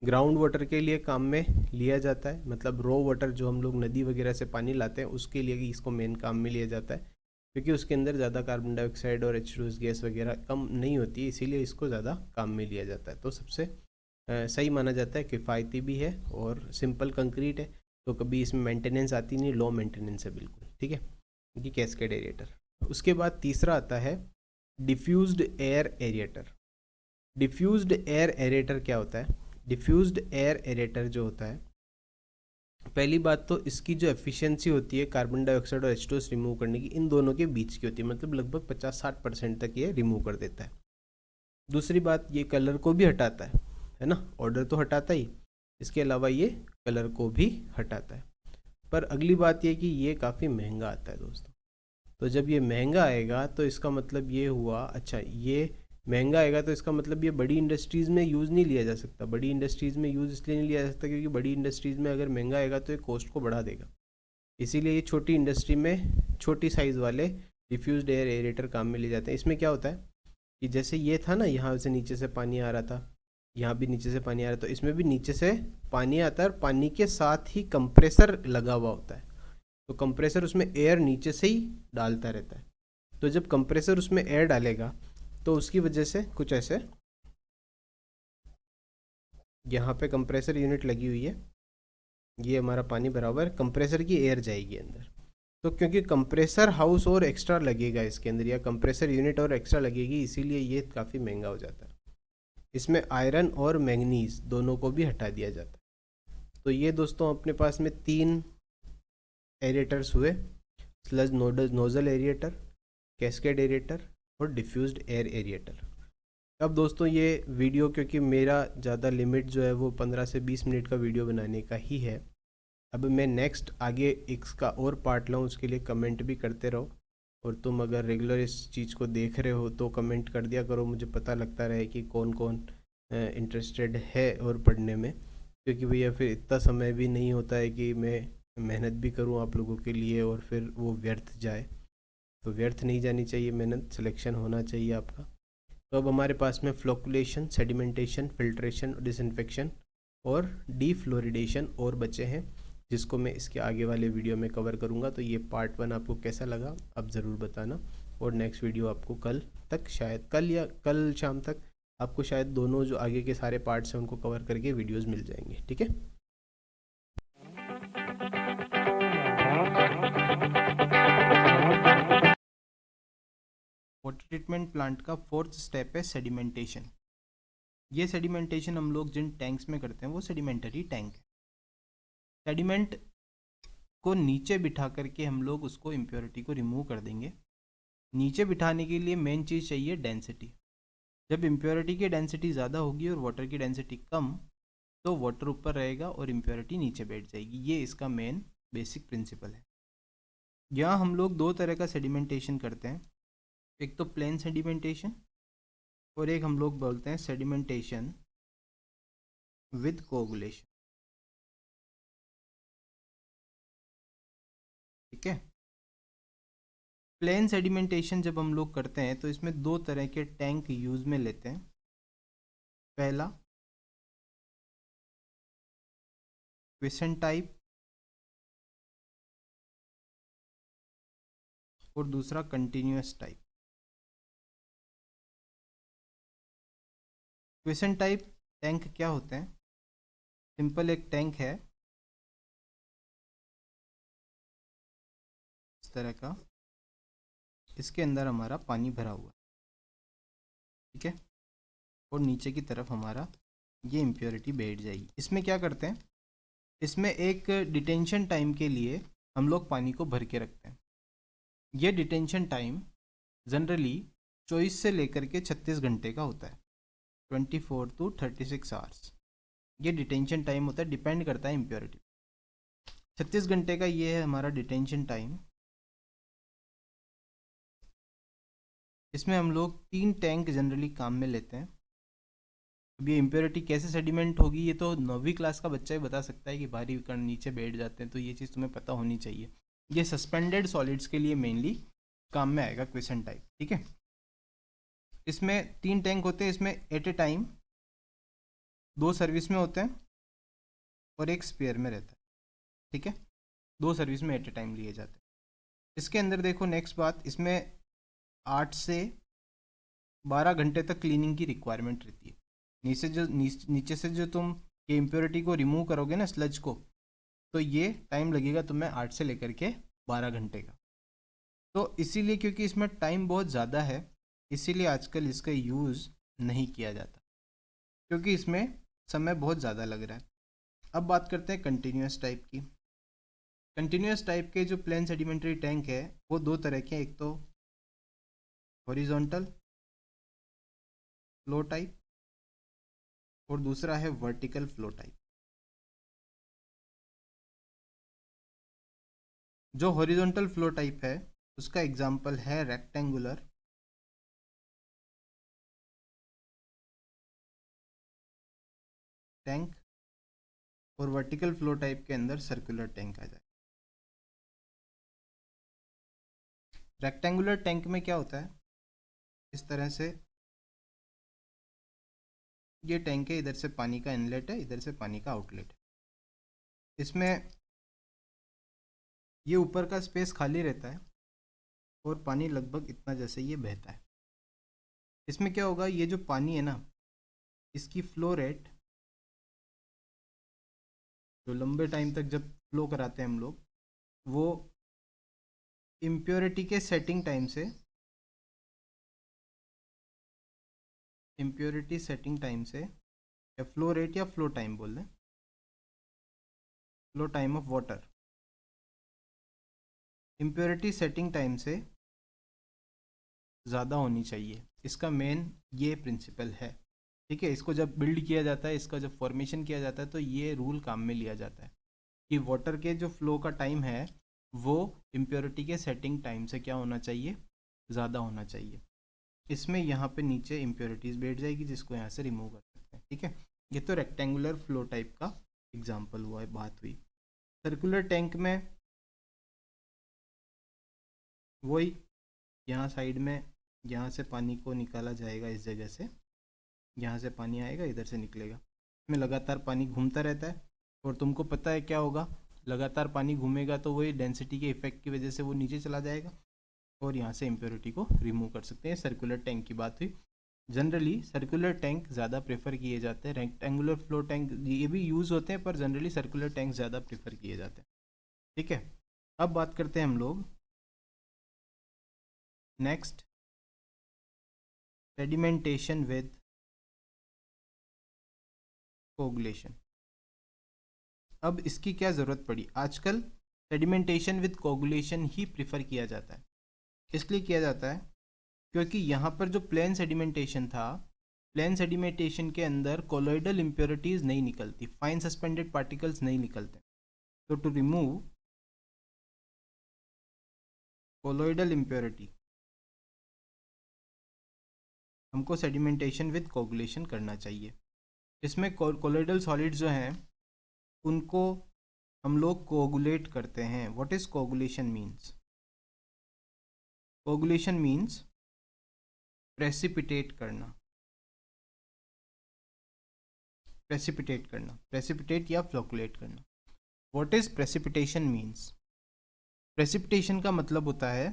Speaker 1: ग्राउंड वाटर के लिए काम में लिया जाता है, मतलब रो वाटर जो हम लोग नदी वगैरह से पानी लाते हैं उसके लिए इसको मेन काम में लिया जाता है, क्योंकि उसके अंदर ज़्यादा कार्बन डाइऑक्साइड और H2S गैस वगैरह कम नहीं होती है, इसीलिए इसको ज़्यादा काम में लिया जाता है। तो सबसे सही माना जाता है, किफ़ायती भी है और सिंपल कंक्रीट है, तो कभी इसमें मेंटेनेंस आती नहीं, लो मेंटेनेंस है बिल्कुल। ठीक है, क्योंकि कैस्केड एरिएटर। उसके बाद तीसरा आता है diffused air aerator. Diffused air aerator क्या होता है? डिफ्यूज्ड एयर एरेटर जो होता है, पहली बात तो इसकी जो एफिशिएंसी होती है कार्बन डाइऑक्साइड और H2S रिमूव करने की, इन दोनों के बीच की होती है, मतलब लगभग 50-60% तक ये रिमूव कर देता है। दूसरी बात, ये कलर को भी हटाता है ना, ऑर्डर तो हटाता ही, इसके अलावा ये कलर को भी हटाता है। पर अगली बात ये कि ये काफ़ी महंगा आता है दोस्तों। तो जब ये महंगा आएगा तो इसका मतलब ये हुआ, अच्छा ये महंगा आएगा तो इसका मतलब ये बड़ी इंडस्ट्रीज़ में यूज़ नहीं लिया जा सकता। बड़ी इंडस्ट्रीज़ में यूज़ इसलिए नहीं लिया जा सकता क्योंकि बड़ी इंडस्ट्रीज़ में अगर महंगा आएगा तो ये कॉस्ट को बढ़ा देगा। इसीलिए ये छोटी इंडस्ट्री में छोटी साइज़ वाले डिफ्यूज्ड एयर एरेटर काम में लिए जाते हैं। इसमें क्या होता है कि जैसे ये था ना, यहाँ से नीचे से पानी आ रहा था, यहाँ भी नीचे से पानी आ रहा था, तो इसमें भी नीचे से पानी आता है और पानी के साथ ही कंप्रेसर लगा हुआ होता है। तो कंप्रेसर उसमें एयर नीचे से ही डालता रहता है। तो जब कंप्रेसर उसमें एयर डालेगा तो उसकी वजह से कुछ ऐसे, यहाँ पे कंप्रेसर यूनिट लगी हुई है, ये हमारा पानी भरा हुआ है, कंप्रेसर की एयर जाएगी अंदर। तो क्योंकि कंप्रेसर हाउस और एक्स्ट्रा लगेगा इसके अंदर, या कंप्रेसर यूनिट और एक्स्ट्रा लगेगी, इसीलिए ये काफ़ी महंगा हो जाता है। इसमें आयरन और मैंगनीज दोनों को भी हटा दिया जाता है। तो ये दोस्तों अपने पास में 3 एरेटर्स हुए, स्लज नोजल एरिएटर, कैस्केड एरिएटर और डिफ्यूज्ड एयर एरिएटर। अब दोस्तों ये वीडियो, क्योंकि मेरा ज़्यादा लिमिट जो है वो 15 से 20 मिनट का वीडियो बनाने का ही है, अब मैं नेक्स्ट आगे इसका और पार्ट लाऊँ उसके लिए कमेंट भी करते रहो, और तुम अगर रेगुलर इस चीज़ को देख रहे हो तो कमेंट कर दिया करो, मुझे पता लगता रहे कि कौन कौन इंटरेस्टेड है और पढ़ने में, क्योंकि भैया फिर इतना समय भी नहीं होता है कि मैं मेहनत भी करूं आप लोगों के लिए और फिर वो व्यर्थ जाए। तो व्यर्थ नहीं जानी चाहिए मेहनत, सिलेक्शन होना चाहिए आपका। तो अब हमारे पास में फ्लोकुलेशन, सेडिमेंटेशन, फिल्ट्रेशन, डिसइंफेक्शन और डीफ्लोरिडेशन और बचे हैं, जिसको मैं इसके आगे वाले वीडियो में कवर करूँगा। तो ये पार्ट 1 आपको कैसा लगा आप ज़रूर बताना, और नेक्स्ट वीडियो आपको कल तक, शायद कल या कल शाम तक आपको शायद दोनों जो आगे के सारे पार्ट्स हैं उनको कवर करके वीडियोस मिल जाएंगे। ठीक है, वाटर ट्रीटमेंट प्लांट का 4th स्टेप है सेडिमेंटेशन। ये सेडिमेंटेशन हम लोग जिन टैंक्स में करते हैं वो सेडिमेंटरी टैंक है। सेडिमेंट को नीचे बिठा करके हम लोग उसको इम्प्योरिटी को रिमूव कर देंगे। नीचे बिठाने के लिए मेन चीज़ चाहिए डेंसिटी। जब इम्प्योरिटी की डेंसिटी ज़्यादा होगी और वाटर की डेंसिटी कम, तो वाटर ऊपर रहेगा और इम्प्योरिटी नीचे बैठ जाएगी। ये इसका मेन बेसिक प्रिंसिपल है। यहाँ हम लोग 2 तरह का सेडिमेंटेशन करते हैं, एक तो प्लेन सेडिमेंटेशन और एक हम लोग बोलते हैं सेडिमेंटेशन विद कोगुलेशन। ठीक है, प्लेन सेडिमेंटेशन जब हम लोग करते हैं तो इसमें 2 तरह के टैंक यूज में लेते हैं। पहला क्विसेंट टाइप और दूसरा continuous type. Quiescent type tank क्या होते हैं? सिंपल एक टैंक है,
Speaker 2: तरह का, इसके अंदर हमारा पानी भरा हुआ, ठीक है, और नीचे की तरफ हमारा ये इम्प्योरिटी बैठ जाएगी। इसमें क्या करते हैं, इसमें एक डिटेंशन टाइम के लिए हम लोग पानी को भर के रखते हैं। ये डिटेंशन टाइम जनरली 24 से लेकर के 36 घंटे का होता है, 24 to 36 आवर्स ये डिटेंशन टाइम होता है, डिपेंड करता है इम्प्योरिटी। 36 घंटे का ये है हमारा डिटेंशन टाइम। इसमें हम लोग 3 टैंक जनरली काम में लेते हैं। अब ये इम्प्योरिटी कैसे सेडिमेंट होगी ये तो 9वीं क्लास का बच्चा ही बता सकता है कि भारी कण नीचे बैठ जाते हैं, तो ये चीज़ तुम्हें पता होनी चाहिए। ये सस्पेंडेड सॉलिड्स के लिए मेनली काम में आएगा क्वेश्चन टाइप, ठीक है। इसमें 3 टैंक होते हैं, इसमें एट ए टाइम 2 सर्विस में होते हैं और एक स्पेयर में रहता है, ठीक है। 2 सर्विस में एट ए टाइम लिए जाते हैं। इसके अंदर देखो नेक्स्ट बात, इसमें 8 से 12 घंटे तक क्लीनिंग की रिक्वायरमेंट रहती है। नीचे से जो तुम ये इम्प्योरिटी को रिमूव करोगे ना, स्लज को, तो ये टाइम लगेगा तुम्हें 8 से लेकर के 12 घंटे का। तो इसीलिए क्योंकि इसमें टाइम बहुत ज़्यादा है, इसीलिए आजकल इसका यूज़ नहीं किया जाता, क्योंकि इसमें समय बहुत ज़्यादा लग रहा है। अब बात करते हैं कंटिन्यूस टाइप की। कंटिन्यूस टाइप के जो प्लेन सेडिमेंट्री टैंक है वो 2 तरह के हैं, एक तो हॉरिजॉन्टल फ्लो टाइप और दूसरा है वर्टिकल फ्लो टाइप। जो हॉरिजॉन्टल फ्लो टाइप है उसका एग्जांपल है रेक्टेंगुलर टैंक, और वर्टिकल फ्लो टाइप के अंदर सर्कुलर टैंक आ जाए। रेक्टेंगुलर टैंक में क्या होता है, इस तरह से ये टैंक है, इधर से पानी का इनलेट है, इधर से पानी का आउटलेट है। इसमें ये ऊपर का स्पेस खाली रहता है और पानी लगभग इतना जैसे ये बहता है। इसमें क्या होगा, ये जो पानी है ना, इसकी फ्लो रेट जो लंबे टाइम तक जब फ्लो कराते हैं हम लोग, वो इम्प्योरिटी के सेटिंग टाइम से, इम्प्योरिटी सेटिंग टाइम से, या फ्लो रेट या फ्लो टाइम बोल दें, flow time of water, impurity setting time से ज़्यादा होनी चाहिए। इसका मेन ये प्रिंसिपल है, ठीक है। इसको जब बिल्ड किया जाता है, इसका जब फॉर्मेशन किया जाता है, तो ये रूल काम में लिया जाता है कि वाटर के जो फ्लो का टाइम है वो इम्प्योरिटी के सेटिंग टाइम से क्या होना चाहिए, ज़्यादा होना चाहिए। इसमें यहाँ पे नीचे इम्प्योरिटीज़ बैठ जाएगी, जिसको यहाँ से रिमूव कर सकते हैं, ठीक है। ये तो रेक्टेंगुलर फ्लो टाइप का एग्जाम्पल हुआ है, बात हुई। सर्कुलर टैंक में वही, यहाँ साइड में यहाँ से पानी को निकाला जाएगा, इस जगह से यहाँ से पानी आएगा, इधर से निकलेगा। इसमें लगातार पानी घूमता रहता है, और तुमको पता है क्या होगा, लगातार पानी घूमेगा तो वही डेंसिटी के इफेक्ट की वजह से वो नीचे चला जाएगा, और यहाँ से इम्प्योरिटी को रिमूव कर सकते हैं। सर्कुलर टैंक की बात हुई। जनरली सर्कुलर टैंक ज़्यादा प्रेफर किए जाते हैं। रेक्टेंगुलर फ्लो टैंक ये भी यूज़ होते हैं, पर जनरली सर्कुलर टैंक ज़्यादा प्रेफर किए जाते हैं, ठीक है। अब बात करते हैं हम लोग नेक्स्ट, सेडिमेंटेशन विद कोगुलेशन। अब इसकी क्या ज़रूरत पड़ी, आजकल sedimentation with coagulation he prefer किया जाता है। इसलिए किया जाता है क्योंकि यहाँ पर जो प्लेन सेडिमेंटेशन था, प्लेन सेडिमेंटेशन के अंदर कोलोइडल इम्प्योरिटीज़ नहीं निकलती, फाइन सस्पेंडेड पार्टिकल्स नहीं निकलते। तो टू रिमूव कोलोइडल इम्प्योरिटी हमको सेडिमेंटेशन विद कोगुलेशन करना चाहिए। इसमें कोलोइडल सॉलिड्स जो हैं उनको हम लोग कोगुलेट करते हैं। What is coagulation means, coagulation means precipitate करना, प्रेसिपिटेट करना, प्रेसिपिटेट या फ्लोकुलेट करना। What is precipitation means, precipitation का मतलब होता है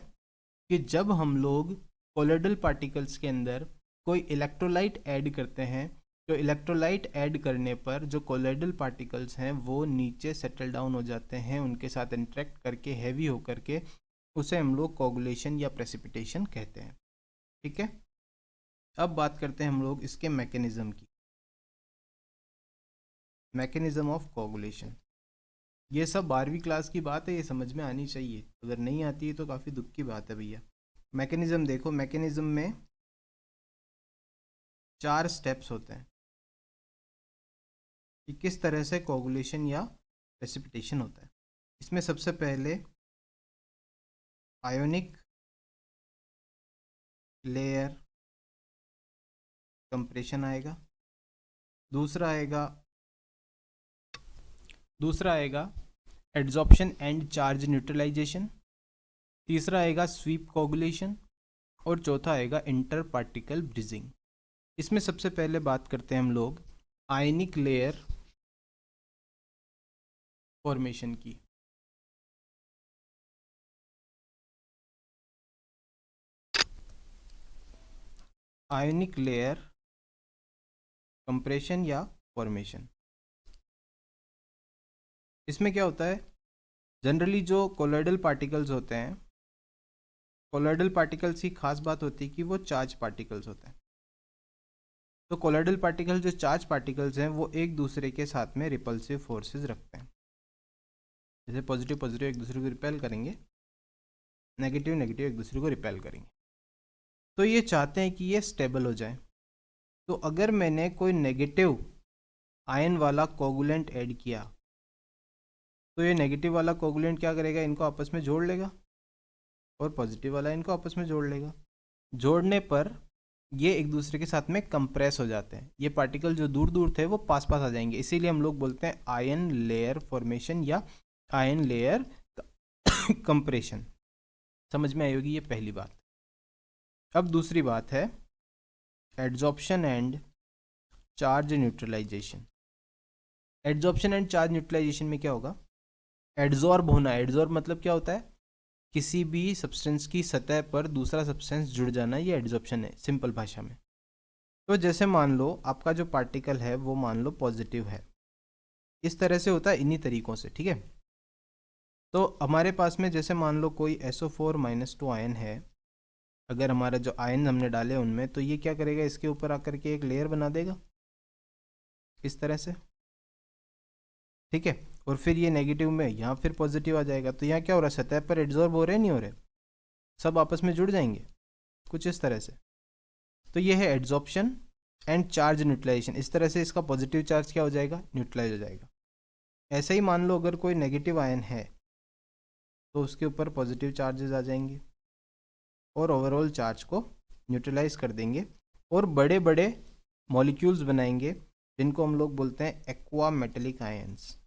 Speaker 2: कि जब हम लोग कोलोइडल पार्टिकल्स के अंदर कोई इलेक्ट्रोलाइट ऐड करते हैं, तो इलेक्ट्रोलाइट ऐड करने पर जो कोलोइडल पार्टिकल्स हैं वो नीचे सेटल डाउन हो जाते हैं, उनके साथ इंटरेक्ट करके हैवी होकर के उसे हम लोग कोगुलेशन या प्रेसिपिटेशन कहते हैं। ठीक है, अब बात करते हैं हम लोग इसके मैकेनिज्म की। मैकेनिज्म ऑफ कोगुलेशन, ये सब 12वीं क्लास की बात है, ये समझ में आनी चाहिए, अगर नहीं आती है तो काफ़ी दुख की बात है भैया। मैकेनिज्म देखो, मैकेनिज्म में 4 स्टेप्स होते हैं कि किस तरह से कोगुलेशन या प्रेसिपिटेशन होता है। इसमें सबसे पहले आयोनिक लेयर कंप्रेशन आएगा, दूसरा आएगा एड्जॉर्प्शन एंड चार्ज न्यूट्रलाइजेशन, तीसरा आएगा स्वीप कोगुलेशन और चौथा आएगा इंटर पार्टिकल ब्रीजिंग। इसमें सबसे पहले बात करते हैं हम लोग आयनिक लेयर फॉर्मेशन की। आयनिक लेयर कंप्रेशन या फॉर्मेशन, इसमें क्या होता है, जनरली जो कोलॉइडल पार्टिकल्स होते हैं, कोलॉइडल पार्टिकल्स की खास बात होती है कि वो चार्ज पार्टिकल्स होते हैं। तो कोलॉइडल पार्टिकल जो चार्ज पार्टिकल्स हैं वो एक दूसरे के साथ में रिपल्सिव फोर्सेस रखते हैं। जैसे पॉजिटिव पॉजिटिव एक दूसरे को रिपेल करेंगे, नेगेटिव नेगेटिव एक दूसरे को रिपेल करेंगे। तो ये चाहते हैं कि ये स्टेबल हो जाए। तो अगर मैंने कोई नेगेटिव आयन वाला कोगुलेंट ऐड किया तो ये नेगेटिव वाला कोगुलेंट क्या करेगा, इनको आपस में जोड़ लेगा, और पॉजिटिव वाला इनको आपस में जोड़ लेगा। जोड़ने पर ये एक दूसरे के साथ में कंप्रेस हो जाते हैं। ये पार्टिकल जो दूर दूर थे वो पास पास आ जाएंगे, इसीलिए हम लोग बोलते हैं आयन लेयर फॉर्मेशन या आयन लेयर कंप्रेशन। समझ में आई होगी ये पहली बात। अब दूसरी बात है adsorption and charge neutralization. Adsorption and charge neutralization में क्या होगा, एड्जॉर्ब होना। एड्जॉर्ब मतलब क्या होता है, किसी भी सब्सटेंस की सतह पर दूसरा सब्सटेंस जुड़ जाना, ये एड्जॉर्प्शन है सिंपल भाषा में। तो जैसे मान लो आपका जो पार्टिकल है वो मान लो पॉजिटिव है, इस तरह से होता है इन्हीं तरीकों से। ठीक है, तो हमारे पास में जैसे मान लो कोई SO4-2 आयन है, अगर हमारा जो आयन हमने डाले उनमें, तो ये क्या करेगा, इसके ऊपर आकर के एक लेयर बना देगा इस तरह से। ठीक है, और फिर ये नेगेटिव में यहाँ फिर पॉजिटिव आ जाएगा, तो यहाँ क्या हो रहा है, सतह पर एड्जॉर्ब हो रहे नहीं हो रहे, सब आपस में जुड़ जाएंगे कुछ इस तरह से। तो ये है एड्जॉर्प्शन एंड चार्ज न्यूट्रलाइजेशन। इस तरह से इसका पॉजिटिव चार्ज क्या हो जाएगा, न्यूट्रलाइज हो जाएगा। ऐसे ही मान लो अगर कोई नेगेटिव आयन है तो उसके ऊपर पॉजिटिव चार्जेस आ जाएंगे और ओवरऑल चार्ज को न्यूट्रलाइज कर देंगे, और बड़े बड़े मॉलिक्यूल्स बनाएंगे जिनको हम लोग बोलते हैं aqua metallic ions.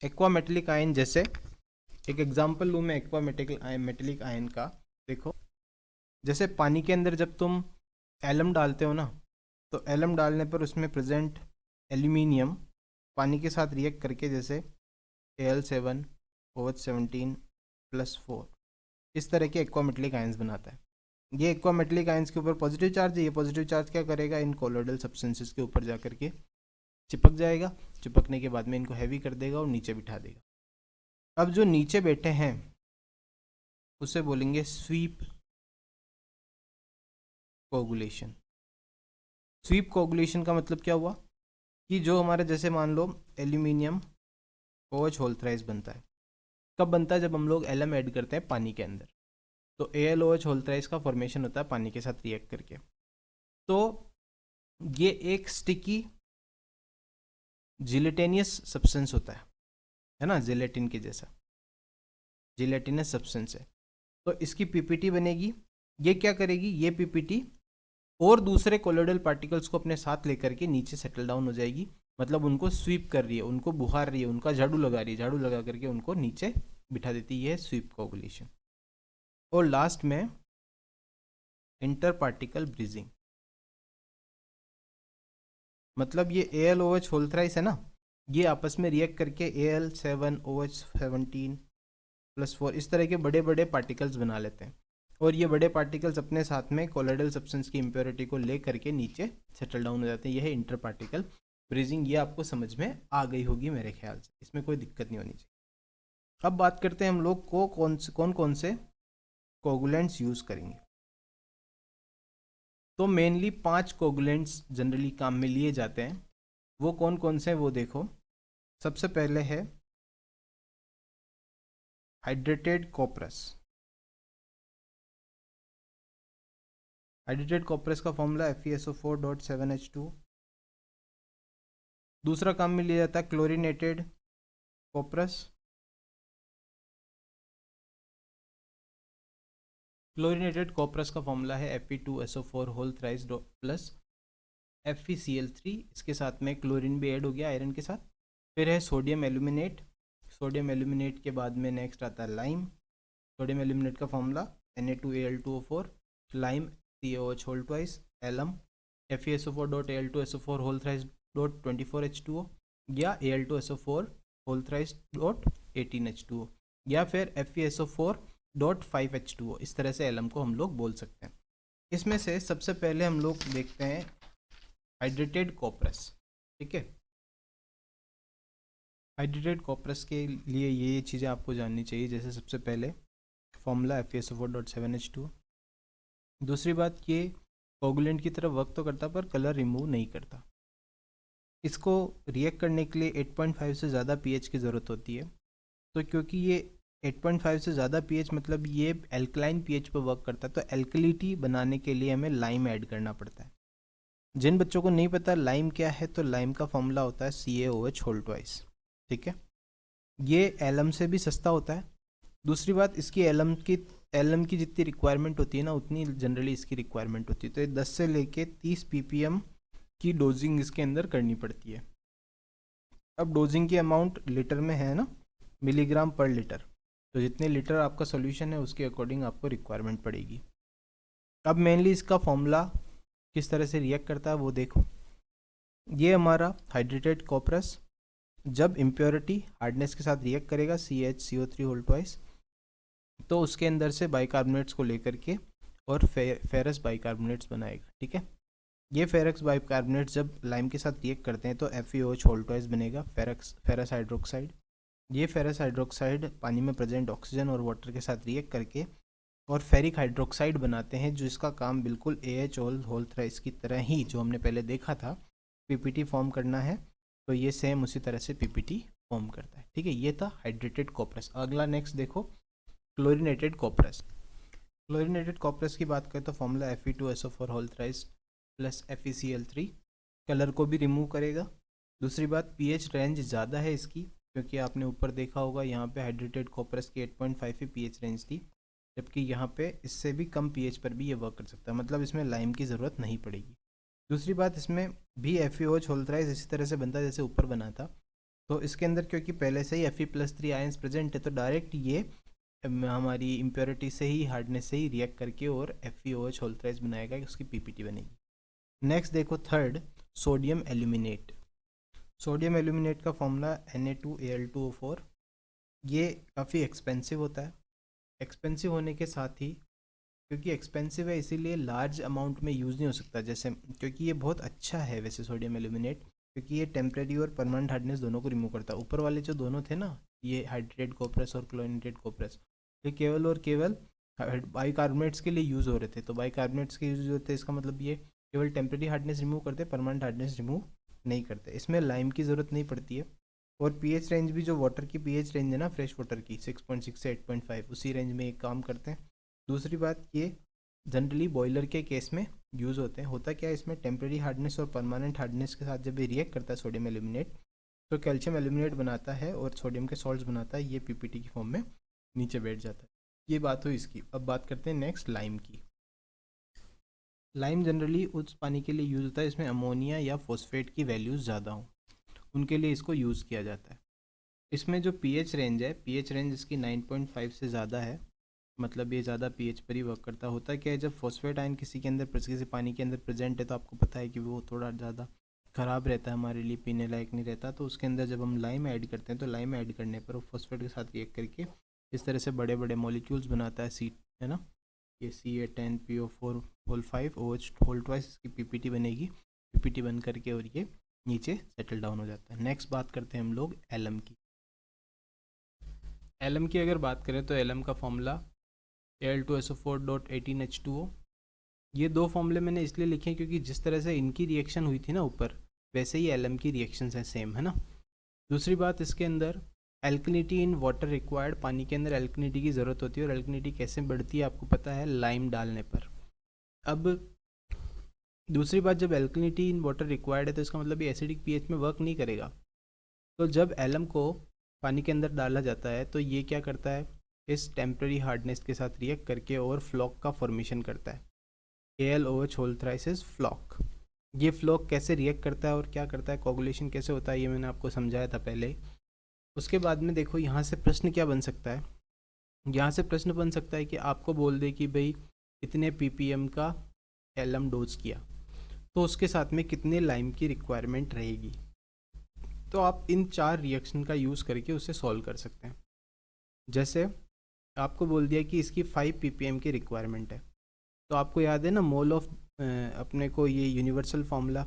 Speaker 2: Aqua metallic ion, जैसे एक एग्जांपल लूँ मैं एक्वा मेटेलिक आयन का। देखो, जैसे पानी के अंदर जब तुम एलम डालते हो ना, तो एलम डालने पर उसमें प्रेजेंट एल्यूमिनियम पानी के साथ रिएक्ट करके जैसे Al7OH17+4 इस तरह के एक्वा मेटेलिक आयंस बनाता है। ये एक्वा मेटेलिक आयंस के ऊपर पॉजिटिव चार्ज है, ये पॉजिटिव चार्ज क्या करेगा, इन कोलोइडल सब्सटेंसेस के ऊपर जा करके चिपक जाएगा, चिपकने के बाद में इनको हैवी कर देगा और नीचे बिठा देगा। अब जो नीचे बैठे हैं उसे बोलेंगे स्वीप कोगुलेशन। स्वीप कोगुलेशन का मतलब क्या हुआ कि जो हमारे जैसे मान लो एल्यूमिनियम OH होल थ्राइस बनता है, कब बनता है, जब हम लोग एलम ऐड करते हैं पानी के अंदर, तो AlOH होल थ्राइस का फॉर्मेशन होता है पानी के साथ रिएक्ट करके। तो ये एक स्टिकी जिलेटेनियस सब्सटेंस होता है ना, जिलेटिन के जैसा जिलेटिनस सब्सटेंस है। तो इसकी पीपीटी बनेगी, ये क्या करेगी, ये पीपीटी और दूसरे कोलोइडल पार्टिकल्स को अपने साथ लेकर के नीचे सेटल डाउन हो जाएगी, मतलब उनको स्वीप कर रही है, उनको बुहार रही है, उनका झाड़ू लगा रही है, झाड़ू लगा करके उनको नीचे बिठा देती है, स्वीप कोगुलेशन। और लास्ट में इंटर पार्टिकल ब्रीजिंग, मतलब ये AlOH होल थ्राइस है ना, ये आपस में रिएक्ट करके Al7OH17+4 इस तरह के बड़े बड़े पार्टिकल्स बना लेते हैं, और ये बड़े पार्टिकल्स अपने साथ में कोलोइडल सब्सटेंस की इम्प्योरिटी को ले करके नीचे सेटल डाउन हो जाते हैं। यह है इंटर पार्टिकल ब्रीजिंग। ये आपको समझ में आ गई होगी मेरे ख्याल से, इसमें कोई दिक्कत नहीं होनी चाहिए। अब बात करते हैं हम लोग को कौन कौन से कोगुलेंट्स यूज़ करेंगे। तो मेनली 5 कोगुलेंट्स जनरली काम में लिए जाते हैं। वो कौन कौन से हैं वो देखो। सबसे पहले है हाइड्रेटेड कॉपरस। हाइड्रेटेड कॉपरस का फॉर्मूला FeSO4.7H2। दूसरा काम में लिया जाता है क्लोरीनेटेड कॉपरस। क्लोरीनेटेड कॉपरस का फॉर्मूला है Fe2SO4 whole thrice plus FeCl3। इसके साथ में क्लोरीन भी ऐड हो गया आयरन के साथ। फिर है सोडियम एल्यूमिनेट। सोडियम एल्यूमिनेट के बाद में नेक्स्ट आता है लाइम। सोडियम एल्यूमिनेट का formula Na2Al2O4 lime CaOH whole twice alum FeSO4.Al2SO4 whole thrice dot 24H2O या Al2SO4 whole thrice dot 18H2O या फिर FeSO4.5H2O। इस तरह से एलम को हम लोग बोल सकते हैं। इसमें से सबसे पहले हम लोग देखते हैं हाइड्रेटेड कॉपरस। ठीक है, हाइड्रेटेड कॉपरस के लिए ये चीज़ें आपको जाननी चाहिए। जैसे सबसे पहले फॉर्मूला FeSO4.7H2। दूसरी बात, ये कोगुलेंट की तरह वर्क तो करता पर कलर रिमूव नहीं करता। इसको रिएक्ट करने के लिए 8.5 से ज़्यादा pH की ज़रूरत होती है। तो क्योंकि ये 8.5 से ज़्यादा pH मतलब ये एल्कलाइन pH पर वर्क करता है, तो एल्कलिटी बनाने के लिए हमें लाइम ऐड करना पड़ता है। जिन बच्चों को नहीं पता लाइम क्या है, तो लाइम का फॉर्मूला होता है CaOH होल ट्वाइस। ठीक है, ये एलम से भी सस्ता होता है। दूसरी बात, इसकी एलम की जितनी रिक्वायरमेंट होती है ना, उतनी जनरली इसकी रिक्वायरमेंट होती है। तो ये 10 से लेके 30 ppm की डोजिंग इसके अंदर करनी पड़ती है। अब डोजिंग की अमाउंट लीटर में है ना, मिलीग्राम पर लीटर। तो जितने लीटर आपका सोल्यूशन है उसके अकॉर्डिंग आपको रिक्वायरमेंट पड़ेगी। अब मेनली इसका फॉर्मूला किस तरह से रिएक्ट करता है वो देखो। ये हमारा हाइड्रेटेड कॉपरस जब इम्प्योरिटी हार्डनेस के साथ रिएक्ट करेगा CHCO3 होल ट्वाइस, तो उसके अंदर से बाइकार्बोनेट्स को लेकर के और फेरस बाइकार्बोनेट्स बनाएगा। ठीक है, ये फेरस बाइकार्बोनेट्स जब लाइम के साथ रिएक्ट करते हैं तो FeOH होल ट्वाइस बनेगा फेरस हाइड्रोक्साइड। ये फेरस हाइड्रोक्साइड पानी में प्रेजेंट ऑक्सीजन और वाटर के साथ रिएक्ट करके और फेरिक हाइड्रोक्साइड बनाते हैं, जो इसका काम बिल्कुल AH होल थ्राइस की तरह ही जो हमने पहले देखा था PPT फॉर्म करना है, तो ये सेम उसी तरह से PPT फॉर्म करता है। ठीक है, ये था हाइड्रेटेड कॉपरस। अगला नेक्स्ट देखो, क्लोरीनेटेड कॉपरस। क्लोरीनेटेड कॉपरस की बात करें तो formula Fe2SO4 whole thrice plus FeCl3 colour को भी रिमूव करेगा। दूसरी बात, pH रेंज ज़्यादा है इसकी, क्योंकि आपने ऊपर देखा होगा यहाँ पे हाइड्रेटेड कॉपरस की 8.5 ही pH रेंज थी, जबकि यहाँ पे इससे भी कम pH पर भी ये वर्क कर सकता है। मतलब इसमें लाइम की ज़रूरत नहीं पड़ेगी। दूसरी बात, इसमें भी FeOH होल थ्राइस इसी तरह से बनता है जैसे ऊपर बना था। तो इसके अंदर क्योंकि पहले से ही Fe+3 आयंस प्रेजेंट है, तो डायरेक्ट ये हमारी इम्प्योरिटी से ही, हार्डनेस से ही रिएक्ट करके और FeOH होल थ्राइस बनाएगा, उसकी PPT बनेगी। नेक्स्ट देखो, third, sodium aluminate. Sodium aluminate का फॉर्मूला Na2Al2O4। ये काफ़ी एक्सपेंसिव होता है। एक्सपेंसिव होने के साथ ही, क्योंकि एक्सपेंसिव है इसीलिए लार्ज अमाउंट में यूज़ नहीं हो सकता, जैसे क्योंकि ये बहुत अच्छा है वैसे सोडियम एल्यूमिनेट, क्योंकि ये टेम्परेरी और परमानेंट हार्डनेस दोनों को रिमूव करता है। ऊपर वाले जो दोनों थे ना, ये हाइड्रेटेड कॉपरस और क्लोरीनेटेड कॉपरस, ये केवल और केवल बाइकार्बोनेट्स के लिए यूज़ हो रहे थे। तो बाइकार्बोनेट्स के यूज़ होते हैं, इसका मतलब ये केवल टेम्परेरी हार्डनेस रिमूव करते, परमानेंट हार्डनेस रिमूव नहीं करते। इसमें लाइम की ज़रूरत नहीं पड़ती है। और pH रेंज भी जो वाटर की pH रेंज है ना, फ्रेश वाटर की 6.6 से 8.5, उसी रेंज में एक काम करते हैं। दूसरी बात, ये जनरली बॉयलर के केस में यूज़ होते हैं। होता क्या है, इसमें टेम्परेरी हार्डनेस और परमानेंट हार्डनेस के साथ जब ये रिएक्ट करता है सोडियम एल्यूमिनेट, तो कैल्शियम एल्यूमिनेट बनाता है और सोडियम के सॉल्ट्स बनाता है। ये PPT की फॉर्म में नीचे बैठ जाता है। ये बात हुई इसकी। अब बात करते हैं नेक्स्ट लाइम की। लाइम जनरली उस पानी के लिए यूज़ होता है इसमें अमोनिया या फॉस्फेट की वैल्यूज़ ज़्यादा हों, उनके लिए इसको यूज़ किया जाता है। इसमें जो pH रेंज है, pH रेंज इसकी 9.5 से ज़्यादा है, मतलब ये ज़्यादा pH पर ही वर्क करता। होता क्या है, जब फॉस्फेट आयन किसी के अंदर, किसी पानी के अंदर प्रेजेंट है, तो आपको पता है कि वो थोड़ा ज़्यादा ख़राब रहता है, हमारे लिए पीने लायक नहीं रहता। तो उसके अंदर जब हम लाइम ऐड करते हैं, तो लाइम ऐड करने पर वो फॉस्फेट के साथ रिएक्ट करके इस तरह से बड़े बड़े मॉलिक्यूल्स बनाता है, है ना, ये Ca10PO4 whole 5 OH whole twice, इसकी PPT बनेगी। PPT बन करके और ये नीचे सेटल डाउन हो जाता है। नेक्स्ट बात करते हैं हम लोग एलम की। एलएम की अगर बात करें तो एलएम का फॉर्मूला Al2SO4.18H2O। ये दो फॉर्मूले मैंने इसलिए लिखे हैं क्योंकि जिस तरह से इनकी रिएक्शन हुई थी ना ऊपर, वैसे ही एलएम की रिएक्शंस हैं सेम, है ना। दूसरी बात, इसके अंदर एल्कनिटी इन वाटर रिक्वायर्ड, पानी के अंदर एल्कनिटी की ज़रूरत होती है और एल्कनिटी कैसे बढ़ती है आपको पता है, लाइम डालने पर। अब दूसरी बात, जब एल्कनिटी इन वाटर रिक्वायर्ड है तो इसका मतलब ये एसिडिक पीएच में वर्क नहीं करेगा। तो जब एलम को पानी के अंदर डाला जाता है तो ये क्या करता है, इस टेम्प्रेरी हार्डनेस के साथ रिएक्ट करके और फ्लॉक का फॉर्मेशन करता है। AlOH whole thrice is floc. ये फ्लॉक कैसे रिएक्ट करता है और क्या करता है, कोगुलेशन कैसे होता है, ये मैंने आपको समझाया था पहले। उसके बाद में देखो यहाँ से प्रश्न क्या बन सकता है, यहाँ से प्रश्न बन सकता है कि आपको बोल दे कि भाई इतने ppm का एलम डोज किया तो उसके साथ में कितने लाइम की रिक्वायरमेंट रहेगी। तो आप इन 4 रिएक्शन का यूज़ करके उसे सॉल्व कर सकते हैं। जैसे आपको बोल दिया कि इसकी 5 ppm की रिक्वायरमेंट है, तो आपको याद है ना मोल ऑफ, अपने को ये यूनिवर्सल फार्मूला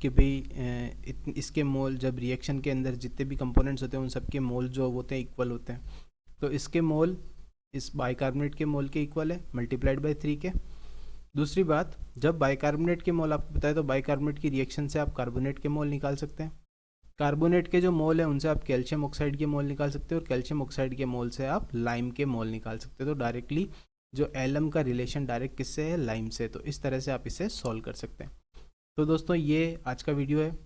Speaker 2: कि भाई इसके मोल, जब रिएक्शन के अंदर जितने भी कंपोनेंट्स होते हैं उन सब के मोल जो होते हैं इक्वल होते हैं, तो इसके मोल इस बाइकार्बोनेट के मोल के इक्वल है मल्टीप्लाइड बाय 3 के। दूसरी बात, जब बाइकार्बोनेट के मोल आपको पता है तो बाइकार्बोनेट की रिएक्शन से आप कार्बोनेट के मोल निकाल सकते हैं। कार्बोनेट के जो मोल है उनसे आप कैल्शियम ऑक्साइड के मोल निकाल सकते हो और कैल्शियम ऑक्साइड के मोल से आप लाइम के मोल निकाल सकते हो। तो डायरेक्टली जो एलम का रिलेशन डायरेक्ट किससे है, लाइम से। तो इस तरह से आप इसे सॉल्व कर सकते हैं। तो दोस्तों ये आज का वीडियो है।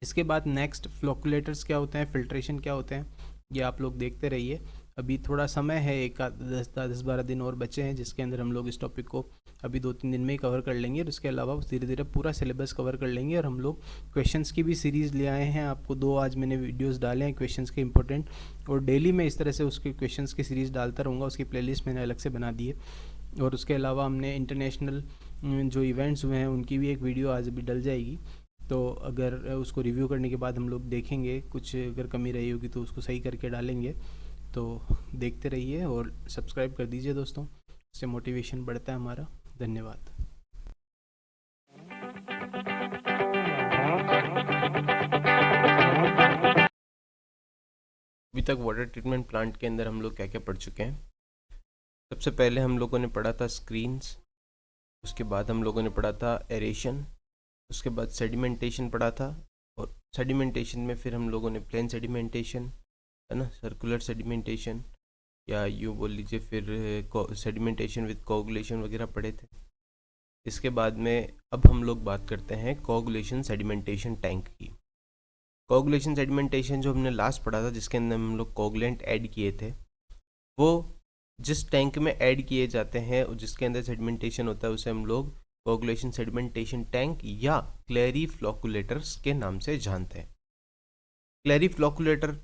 Speaker 2: इसके बाद नेक्स्ट फ्लोकुलेटर्स क्या होते हैं, फिल्ट्रेशन क्या होते हैं, ये आप लोग देखते रहिए। अभी थोड़ा समय है, एक 10-12 दिन और बचे हैं जिसके अंदर हम लोग इस टॉपिक को अभी 2-3 दिन में ही कवर कर लेंगे और उसके अलावा धीरे धीरे पूरा सिलेबस कवर कर लेंगे। और हम लोग क्वेश्चंस की भी सीरीज़ ले आए हैं, आपको 2 आज मैंने वीडियोस डाले हैं क्वेश्चंस के इंपॉर्टेंट, और डेली मैं इस तरह से उसके क्वेश्चंस की सीरीज़ डालता रहूँगा। उसकी प्लेलिस्ट मैंने अलग से बना दी है। और उसके अलावा हमने इंटरनेशनल जो इवेंट्स हुए हैं उनकी भी एक वीडियो आज अभी डल जाएगी। तो अगर उसको रिव्यू करने के बाद हम लोग देखेंगे कुछ अगर कमी रही होगी तो उसको सही करके डालेंगे। तो देखते रहिए और सब्सक्राइब कर दीजिए दोस्तों, इससे मोटिवेशन बढ़ता है हमारा। धन्यवाद।
Speaker 1: अभी तक वाटर ट्रीटमेंट प्लांट के अंदर हम लोग क्या क्या पढ़ चुके हैं। सबसे पहले हम लोगों ने पढ़ा था स्क्रीन्स, उसके बाद हम लोगों ने पढ़ा था एरेशन, उसके बाद सेडिमेंटेशन पढ़ा था, और सेडिमेंटेशन में फिर हम लोगों ने प्लेन सेडिमेंटेशन, है ना, सर्कुलर सेडिमेंटेशन, या यूँ बोल लीजिए फिर सेडिमेंटेशन विद कोगुलेशन वगैरह पढ़े थे। इसके बाद में अब हम लोग बात करते हैं कोगुलेशन सेडिमेंटेशन टैंक की। कोगुलेशन सेडिमेंटेशन जो हमने लास्ट पढ़ा था जिसके अंदर हम लोग कोगुलेंट ऐड किए थे, वो जिस टैंक में ऐड किए जाते हैं और जिसके अंदर सेडिमेंटेशन होता है उसे हम लोग कोगुलेशन सेडिमेंटेशन टैंक या क्लेरी फ्लोकुलेटर्स के नाम से जानते हैं। क्लेरी फ्लोकुलेटर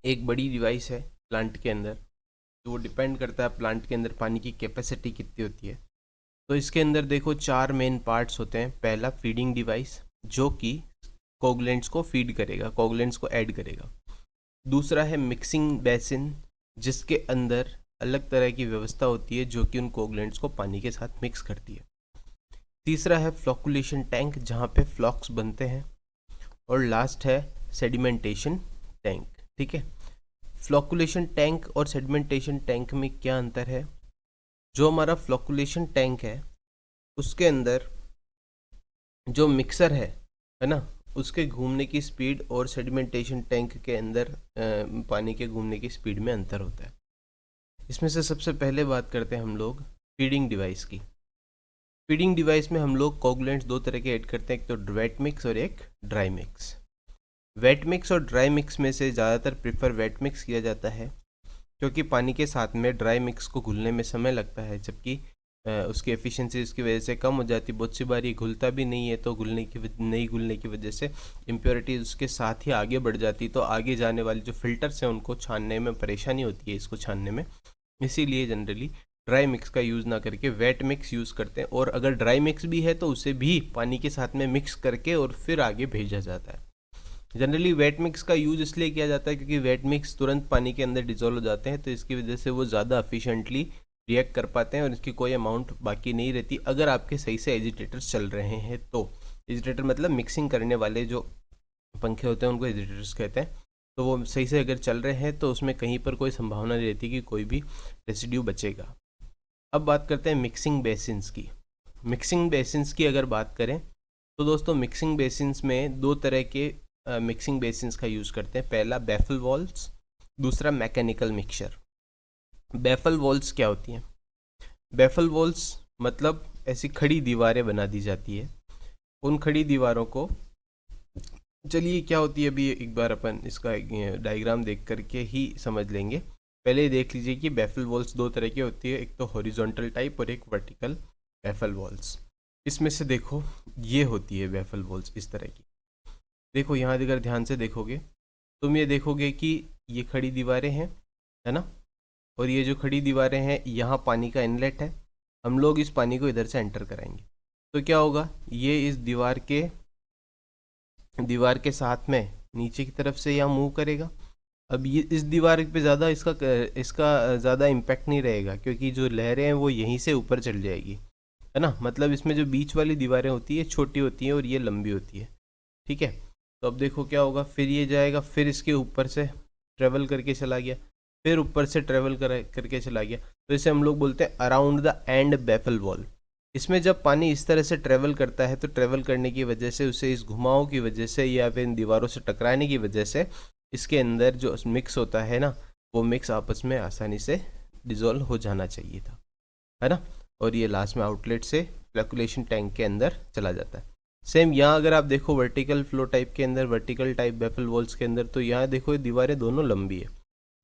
Speaker 1: एक बड़ी डिवाइस है प्लांट के अंदर, तो वो डिपेंड करता है प्लांट के अंदर पानी की कैपेसिटी कितनी होती है। तो इसके अंदर देखो 4 मेन पार्ट्स होते हैं। पहला फीडिंग डिवाइस जो कि कोगुलेंट्स को फीड करेगा, कोगुलेंट्स को ऐड करेगा। दूसरा है मिक्सिंग बेसिन जिसके अंदर अलग तरह की व्यवस्था होती है जो कि उन कोगुलेंट्स को पानी के साथ मिक्स करती है। तीसरा है फ्लोकुलेशन टैंक जहाँ पे फ्लॉक्स बनते हैं, और लास्ट है सेडिमेंटेशन टैंक। ठीक है, फ्लोकुलेशन टैंक और सेडिमेंटेशन टैंक में क्या अंतर है। जो हमारा फ्लोकुलेशन टैंक है उसके अंदर जो मिक्सर है ना, उसके घूमने की स्पीड और सेडिमेंटेशन टैंक के अंदर पानी के घूमने की स्पीड में अंतर होता है। इसमें से सबसे पहले बात करते हैं हम लोग फीडिंग डिवाइस की। फीडिंग डिवाइस में हम लोग कोगुलेंट्स 2 तरह के ऐड करते हैं, एक तो वेट मिक्स और एक ड्राई मिक्स। वेट मिक्स और ड्राई मिक्स में से ज़्यादातर प्रेफर वेट मिक्स किया जाता है क्योंकि पानी के साथ में ड्राई मिक्स को घुलने में समय लगता है, जबकि उसकी एफिशिएंसी उसकी वजह से कम हो जाती है। बहुत सी बार ये घुलता भी नहीं है, तो नहीं घुलने की वजह से इम्प्योरिटीज उसके साथ ही आगे बढ़ जाती, तो आगे जाने वाले जो फिल्टर्स हैं उनको छानने में परेशानी होती है, इसको छानने में। इसीलिए जनरली ड्राई मिक्स का यूज़ ना करके वेट मिक्स यूज़ करते हैं, और अगर ड्राई मिक्स भी है तो उसे भी पानी के साथ में मिक्स करके और फिर आगे भेजा जाता है। जनरली वेट मिक्स का यूज़ इसलिए किया जाता है क्योंकि वेट मिक्स तुरंत पानी के अंदर डिजोल्व हो जाते हैं, तो इसकी वजह से वो ज़्यादा एफिशिएंटली रिएक्ट कर पाते हैं और इसकी कोई अमाउंट बाकी नहीं रहती अगर आपके सही से एजिटेटर्स चल रहे हैं। तो एजिटेटर मतलब मिक्सिंग करने वाले जो पंखे होते हैं उनको एजिटेटर्स कहते हैं। तो वो सही से अगर चल रहे हैं तो उसमें कहीं पर कोई संभावना नहीं रहती कि कोई भी रेसिड्यू बचेगा। अब बात करते हैं मिक्सिंग बेसिन्स की। मिक्सिंग बेसिन्स की अगर बात करें तो दोस्तों मिक्सिंग बेसिन्स में दो तरह के मिक्सिंग बेसिन्स का यूज़ करते हैं। पहला बैफल वॉल्स, दूसरा मैकेनिकल मिक्सचर। बैफल वॉल्स क्या होती हैं? बैफल वॉल्स मतलब ऐसी खड़ी दीवारें बना दी जाती है। उन खड़ी दीवारों को, चलिए क्या होती है अभी एक बार अपन इसका डायग्राम देख करके ही समझ लेंगे। पहले देख लीजिए कि बैफल वॉल्स दो तरह की होती है, एक तो हॉरिजॉन्टल टाइप और एक वर्टिकल बैफल वॉल्स। इसमें से देखो ये होती है बैफल वॉल्स इस तरह की। देखो यहाँ अगर ध्यान से देखोगे तुम ये देखोगे कि ये खड़ी दीवारें हैं, है ना, और ये जो खड़ी दीवारें हैं यहाँ पानी का इनलेट है। हम लोग इस पानी को इधर से एंटर कराएंगे तो क्या होगा, ये इस दीवार के साथ में नीचे की तरफ से यहाँ मूव करेगा। अब ये इस दीवार पे ज़्यादा इसका ज़्यादा इम्पैक्ट नहीं रहेगा क्योंकि जो लहरें हैं वो यहीं से ऊपर चल जाएगी, है ना। मतलब इसमें जो बीच वाली दीवारें होती है छोटी होती हैं और ये लंबी होती है, ठीक है। तो अब देखो क्या होगा, फिर ये जाएगा, फिर इसके ऊपर से ट्रेवल करके चला गया, फिर ऊपर से ट्रेवल करके चला गया। तो इसे हम लोग बोलते हैं around the end baffle wall. इसमें जब पानी इस तरह से ट्रेवल करता है तो ट्रेवल करने की वजह से उसे इस घुमाव की वजह से या फिर इन दीवारों से टकराने की वजह से इसके अंदर जो मिक्स होता है ना, वो मिक्स आपस में आसानी से डिज़ोल्व हो जाना चाहिए था, है ना। और ये लास्ट में आउटलेट से फ्लैकुलेशन टैंक के अंदर चला जाता है। सेम यहाँ अगर आप देखो वर्टिकल फ्लो टाइप के अंदर, वर्टिकल टाइप बैफल वॉल्स के अंदर, तो यहाँ देखो ये दीवारें दोनों लंबी है,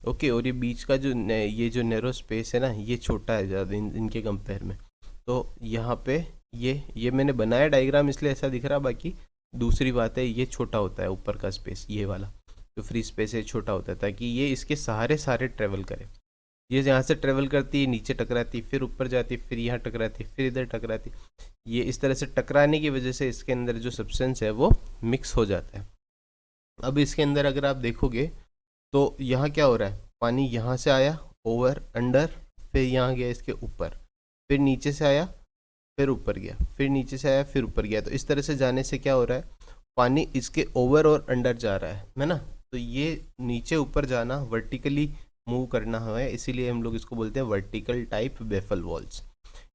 Speaker 1: ओके, और ये बीच का ये जो नैरो स्पेस है ना, ये छोटा है ज़्यादा इनके कंपेयर में। तो यहाँ पे ये मैंने बनाया डायग्राम इसलिए ऐसा दिख रहा, बाकी दूसरी बात है ये छोटा होता है ऊपर का स्पेस, ये वाला जो फ्री स्पेस है छोटा होता है ताकि ये इसके सारे ट्रेवल करे। ये यहाँ से ट्रेवल करती है, नीचे टकराती, फिर ऊपर जाती, फिर यहाँ टकराती, फिर इधर टकराती। ये इस तरह से टकराने की वजह से इसके अंदर जो सब्सटेंस है वो मिक्स हो जाता है। अब इसके अंदर अगर आप देखोगे तो यहाँ क्या हो रहा है, पानी यहाँ से आया ओवर अंडर, फिर यहाँ गया इसके ऊपर, फिर नीचे से आया, फिर ऊपर गया, फिर नीचे से आया, फिर ऊपर गया। तो इस तरह से जाने से क्या हो रहा है, पानी इसके ओवर और अंडर जा रहा है ना। तो ये नीचे ऊपर जाना, वर्टिकली मूव करना है, इसीलिए हम लोग इसको बोलते हैं वर्टिकल टाइप बैफल वॉल्स।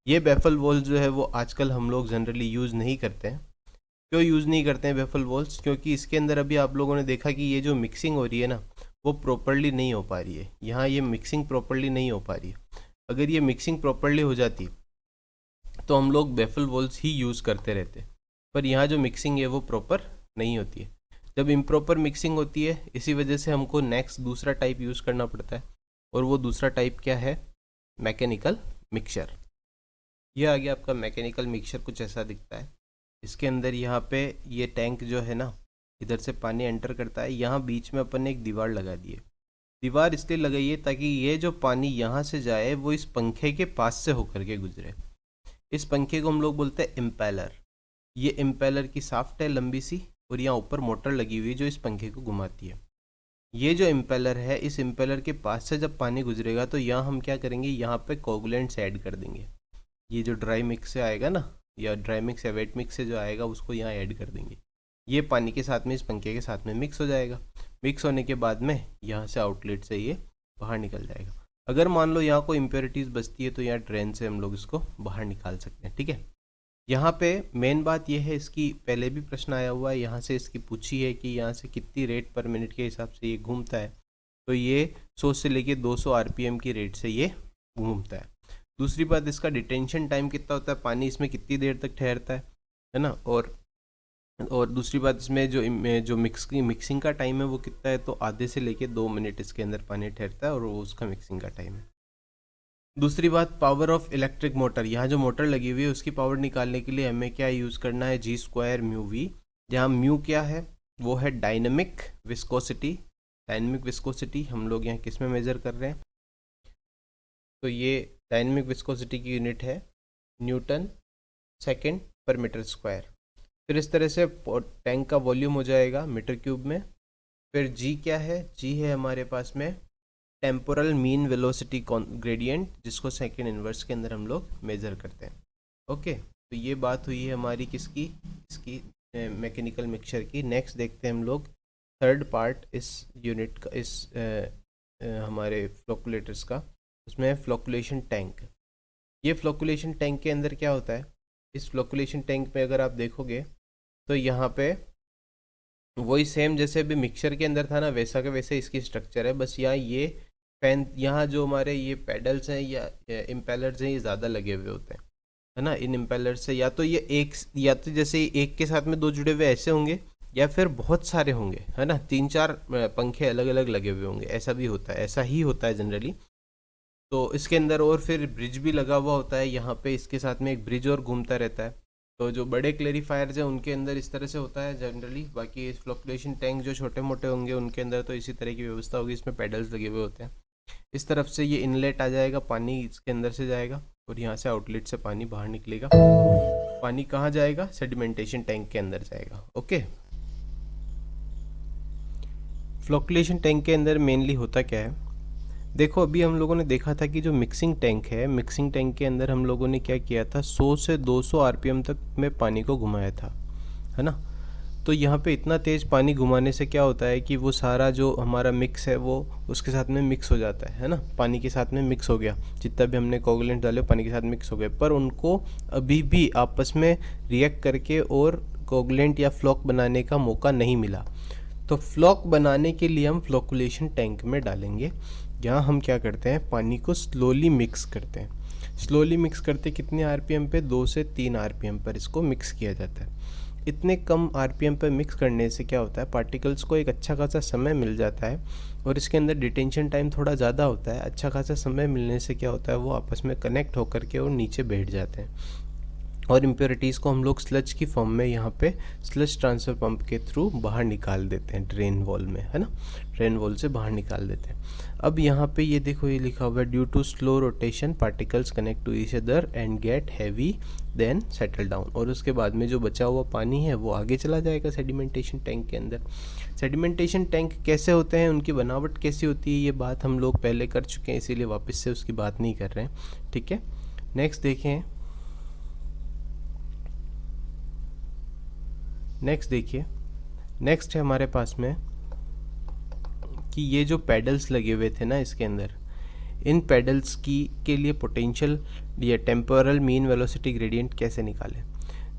Speaker 1: ये बैफल वॉल्स जो है वो आजकल हम लोग जनरली यूज़ नहीं करते हैं। क्यों यूज़ नहीं करते हैं बैफल वॉल्स? क्योंकि इसके अंदर अभी आप लोगों ने देखा कि ये जो मिक्सिंग हो रही है ना, वो प्रॉपरली नहीं हो पा रही है। यहाँ ये मिक्सिंग प्रॉपरली नहीं हो पा रही है। अगर ये मिक्सिंग प्रॉपरली हो जाती तो हम लोग बैफल वॉल्स ही यूज़ करते रहते, पर यहाँ जो मिक्सिंग है वो प्रॉपर नहीं होती है। जब इम्प्रॉपर मिक्सिंग होती है, इसी वजह से हमको नेक्स्ट दूसरा टाइप यूज़ करना पड़ता है, और वो दूसरा टाइप क्या है, मैकेनिकल मिक्सचर। ये आ गया आपका मैकेनिकल मिक्सचर, कुछ ऐसा दिखता है। इसके अंदर यहाँ पे ये टैंक जो है ना, इधर से पानी एंटर करता है, यहाँ बीच में अपन ने एक दीवार लगा दी है। दीवार इसलिए लगाई है ताकि ये जो पानी यहाँ से जाए वो इस पंखे के पास से होकर के गुजरे। इस पंखे को हम लोग बोलते हैं इम्पेलर। ये इम्पेलर की साफ्ट है लंबी सी, और यहाँ ऊपर मोटर लगी हुई है जो इस पंखे को घुमाती है। ये जो इम्पेलर है, इस इम्पेलर के पास से जब पानी गुजरेगा तो यहाँ हम क्या करेंगे, यहाँ पे कोगुलेंट्स ऐड कर देंगे। ये जो ड्राई मिक्स से आएगा ना, या ड्राई मिक्स या वेट मिक्स से जो आएगा उसको यहाँ ऐड कर देंगे। ये पानी के साथ में इस पंखे के साथ में मिक्स हो जाएगा। मिक्स होने के बाद में यहाँ से आउटलेट से ये बाहर निकल जाएगा। अगर मान लो यहाँ कोई इम्प्योरिटीज़ बचती है तो यहाँ ड्रेन से हम लोग इसको बाहर निकाल सकते हैं, ठीक है। यहाँ पे मेन बात यह है, इसकी पहले भी प्रश्न आया हुआ है, यहाँ से इसकी पूछी है कि यहाँ से कितनी रेट पर मिनट के हिसाब से ये घूमता है। तो ये 100 से लेके 200 RPM की रेट से ये घूमता है। दूसरी बात, इसका डिटेंशन टाइम कितना होता है, पानी इसमें कितनी देर तक ठहरता है ना। और दूसरी बात, इसमें जो मिक्सिंग का टाइम है वो कितना है, तो आधे से लेके 2 मिनट इसके अंदर पानी ठहरता है और वो उसका मिक्सिंग का टाइम है। दूसरी बात, पावर ऑफ इलेक्ट्रिक मोटर। यहाँ जो मोटर लगी हुई है उसकी पावर निकालने के लिए हमें क्या यूज़ करना है, G²μV। जहाँ म्यू क्या है, वो है डायनेमिक विस्कोसिटी। डायनेमिक विस्कोसिटी हम लोग यहाँ किस में मेज़र कर रहे हैं, तो ये डायनेमिक विस्कोसिटी की यूनिट है न्यूटन सेकेंड पर मीटर स्क्वायर। फिर इस तरह से टैंक का वॉल्यूम हो जाएगा मीटर क्यूब में। फिर जी क्या है, जी है हमारे पास में टेम्पोरल मीन वेलोसिटी ग्रेडियंट, जिसको सेकंड इनवर्स के अंदर हम लोग मेज़र करते हैं। ओके, तो ये बात हुई है हमारी किसकी, इसकी मैकेनिकल मिक्सचर की। नेक्स्ट देखते हैं हम लोग थर्ड पार्ट इस यूनिट का, इस हमारे फ्लोकुलेटर्स का, उसमें है फ्लोकुलेशन टैंक। ये फ्लोकुलेशन टैंक के अंदर क्या होता है, इस फ्लोकुलेशन टैंक में अगर आप देखोगे तो यहाँ पे वही सेम जैसे अभी मिक्सचर के अंदर था ना, वैसा के वैसे इसकी स्ट्रक्चर है, बस यहाँ ये फैन, यहाँ जो हमारे ये पेडल्स हैं या इम्पेलर्स हैं, ये ज़्यादा लगे हुए होते हैं, है ना। इन इम्पेलर से या तो ये एक, या तो जैसे एक के साथ में दो जुड़े हुए ऐसे होंगे, या फिर बहुत सारे होंगे, है ना, 3-4 पंखे अलग अलग लगे हुए होंगे, ऐसा भी होता है, ऐसा ही होता है जनरली। तो इसके अंदर और फिर ब्रिज भी लगा हुआ होता है यहाँ पे, इसके साथ में एक ब्रिज और घूमता रहता है। तो जो बड़े क्लेरिफायर्स हैं उनके अंदर इस तरह से होता है जनरली, बाकी इस फ्लोकुलेशन टैंक जो छोटे मोटे होंगे उनके अंदर तो इसी तरह की व्यवस्था होगी, इसमें पेडल्स लगे हुए होते हैं। इस तरफ से ये इनलेट आ जाएगा, पानी इसके अंदर से जाएगा, और यहाँ से आउटलेट से पानी बाहर निकलेगा। पानी कहाँ जाएगा, सेडिमेंटेशन टैंक के अंदर जाएगा। ओके, फ्लोकुलेशन टैंक के अंदर मेनली होता क्या है, देखो अभी हम लोगों ने देखा था कि जो मिक्सिंग टैंक है, मिक्सिंग टैंक के अंदर हम लोगों ने क्या किया था, 100 से 200 आरपीएम तक में पानी को घुमाया था, है ना। तो यहाँ पे इतना तेज़ पानी घुमाने से क्या होता है कि वो सारा जो हमारा मिक्स है वो उसके साथ में मिक्स हो जाता है ना, पानी के साथ में मिक्स हो गया, जितना भी हमने कोगुलेंट डाले पानी के साथ मिक्स हो गए, पर उनको अभी भी आपस में रिएक्ट करके और कोगुलेंट या फ्लॉक बनाने का मौका नहीं मिला। तो फ्लॉक बनाने के लिए हम फ्लोकुलेशन टैंक में डालेंगे। यहाँ हम क्या करते हैं, पानी को स्लोली मिक्स करते हैं। स्लोली मिक्स करते कितने आरपीएम पे, 2 से 3 आरपीएम पर इसको मिक्स किया जाता है। इतने कम आरपीएम पर मिक्स करने से क्या होता है, पार्टिकल्स को एक अच्छा खासा समय मिल जाता है, और इसके अंदर डिटेंशन टाइम थोड़ा ज़्यादा होता है। अच्छा खासा समय मिलने से क्या होता है, वो आपस में कनेक्ट होकर के और नीचे बैठ जाते हैं, और इम्प्योरिटीज़ को हम लोग स्लज की फॉर्म में यहाँ पे स्लज ट्रांसफ़र पंप के थ्रू बाहर निकाल देते हैं, ड्रेन वॉल में, है ना, ड्रेन वॉल से बाहर निकाल देते हैं। अब यहाँ पे ये देखो, ये लिखा हुआ है, due to slow rotation particles connect to each other and get heavy then settle down, और उसके बाद में जो बचा हुआ पानी है वो आगे चला जाएगा सेडिमेंटेशन टैंक के अंदर। सेडिमेंटेशन टैंक कैसे होते हैं, उनकी बनावट कैसी होती है, ये बात हम लोग पहले कर चुके हैं, इसीलिए वापस से उसकी बात नहीं कर रहे हैं, ठीक है। नेक्स्ट देखें, नेक्स्ट देखिए, नेक्स्ट है हमारे पास में कि ये जो पेडल्स लगे हुए थे ना इसके अंदर, इन पेडल्स की के लिए पोटेंशियल या टेम्पोरल मीन वेलोसिटी ग्रेडियंट कैसे निकालें।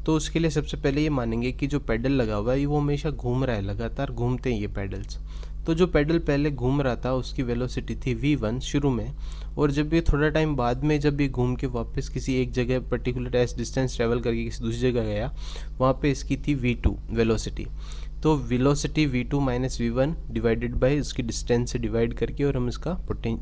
Speaker 1: तो उसके लिए सबसे पहले ये मानेंगे कि जो पेडल लगा हुआ है वो हमेशा घूम रहा है, लगातार घूमते हैं ये पेडल्स। तो जो पेडल पहले घूम रहा था उसकी वेलोसिटी थी v1 शुरू में, और जब ये थोड़ा टाइम बाद में जब ये घूम के वापस किसी एक जगह पर्टिकुलर एस डिस्टेंस ट्रेवल करके किसी दूसरी जगह गया, वहाँ पे इसकी थी v2 वेलोसिटी। तो velocity v2 minus v1 divided by इसकी डिस्टेंस से डिवाइड करके और हम इसका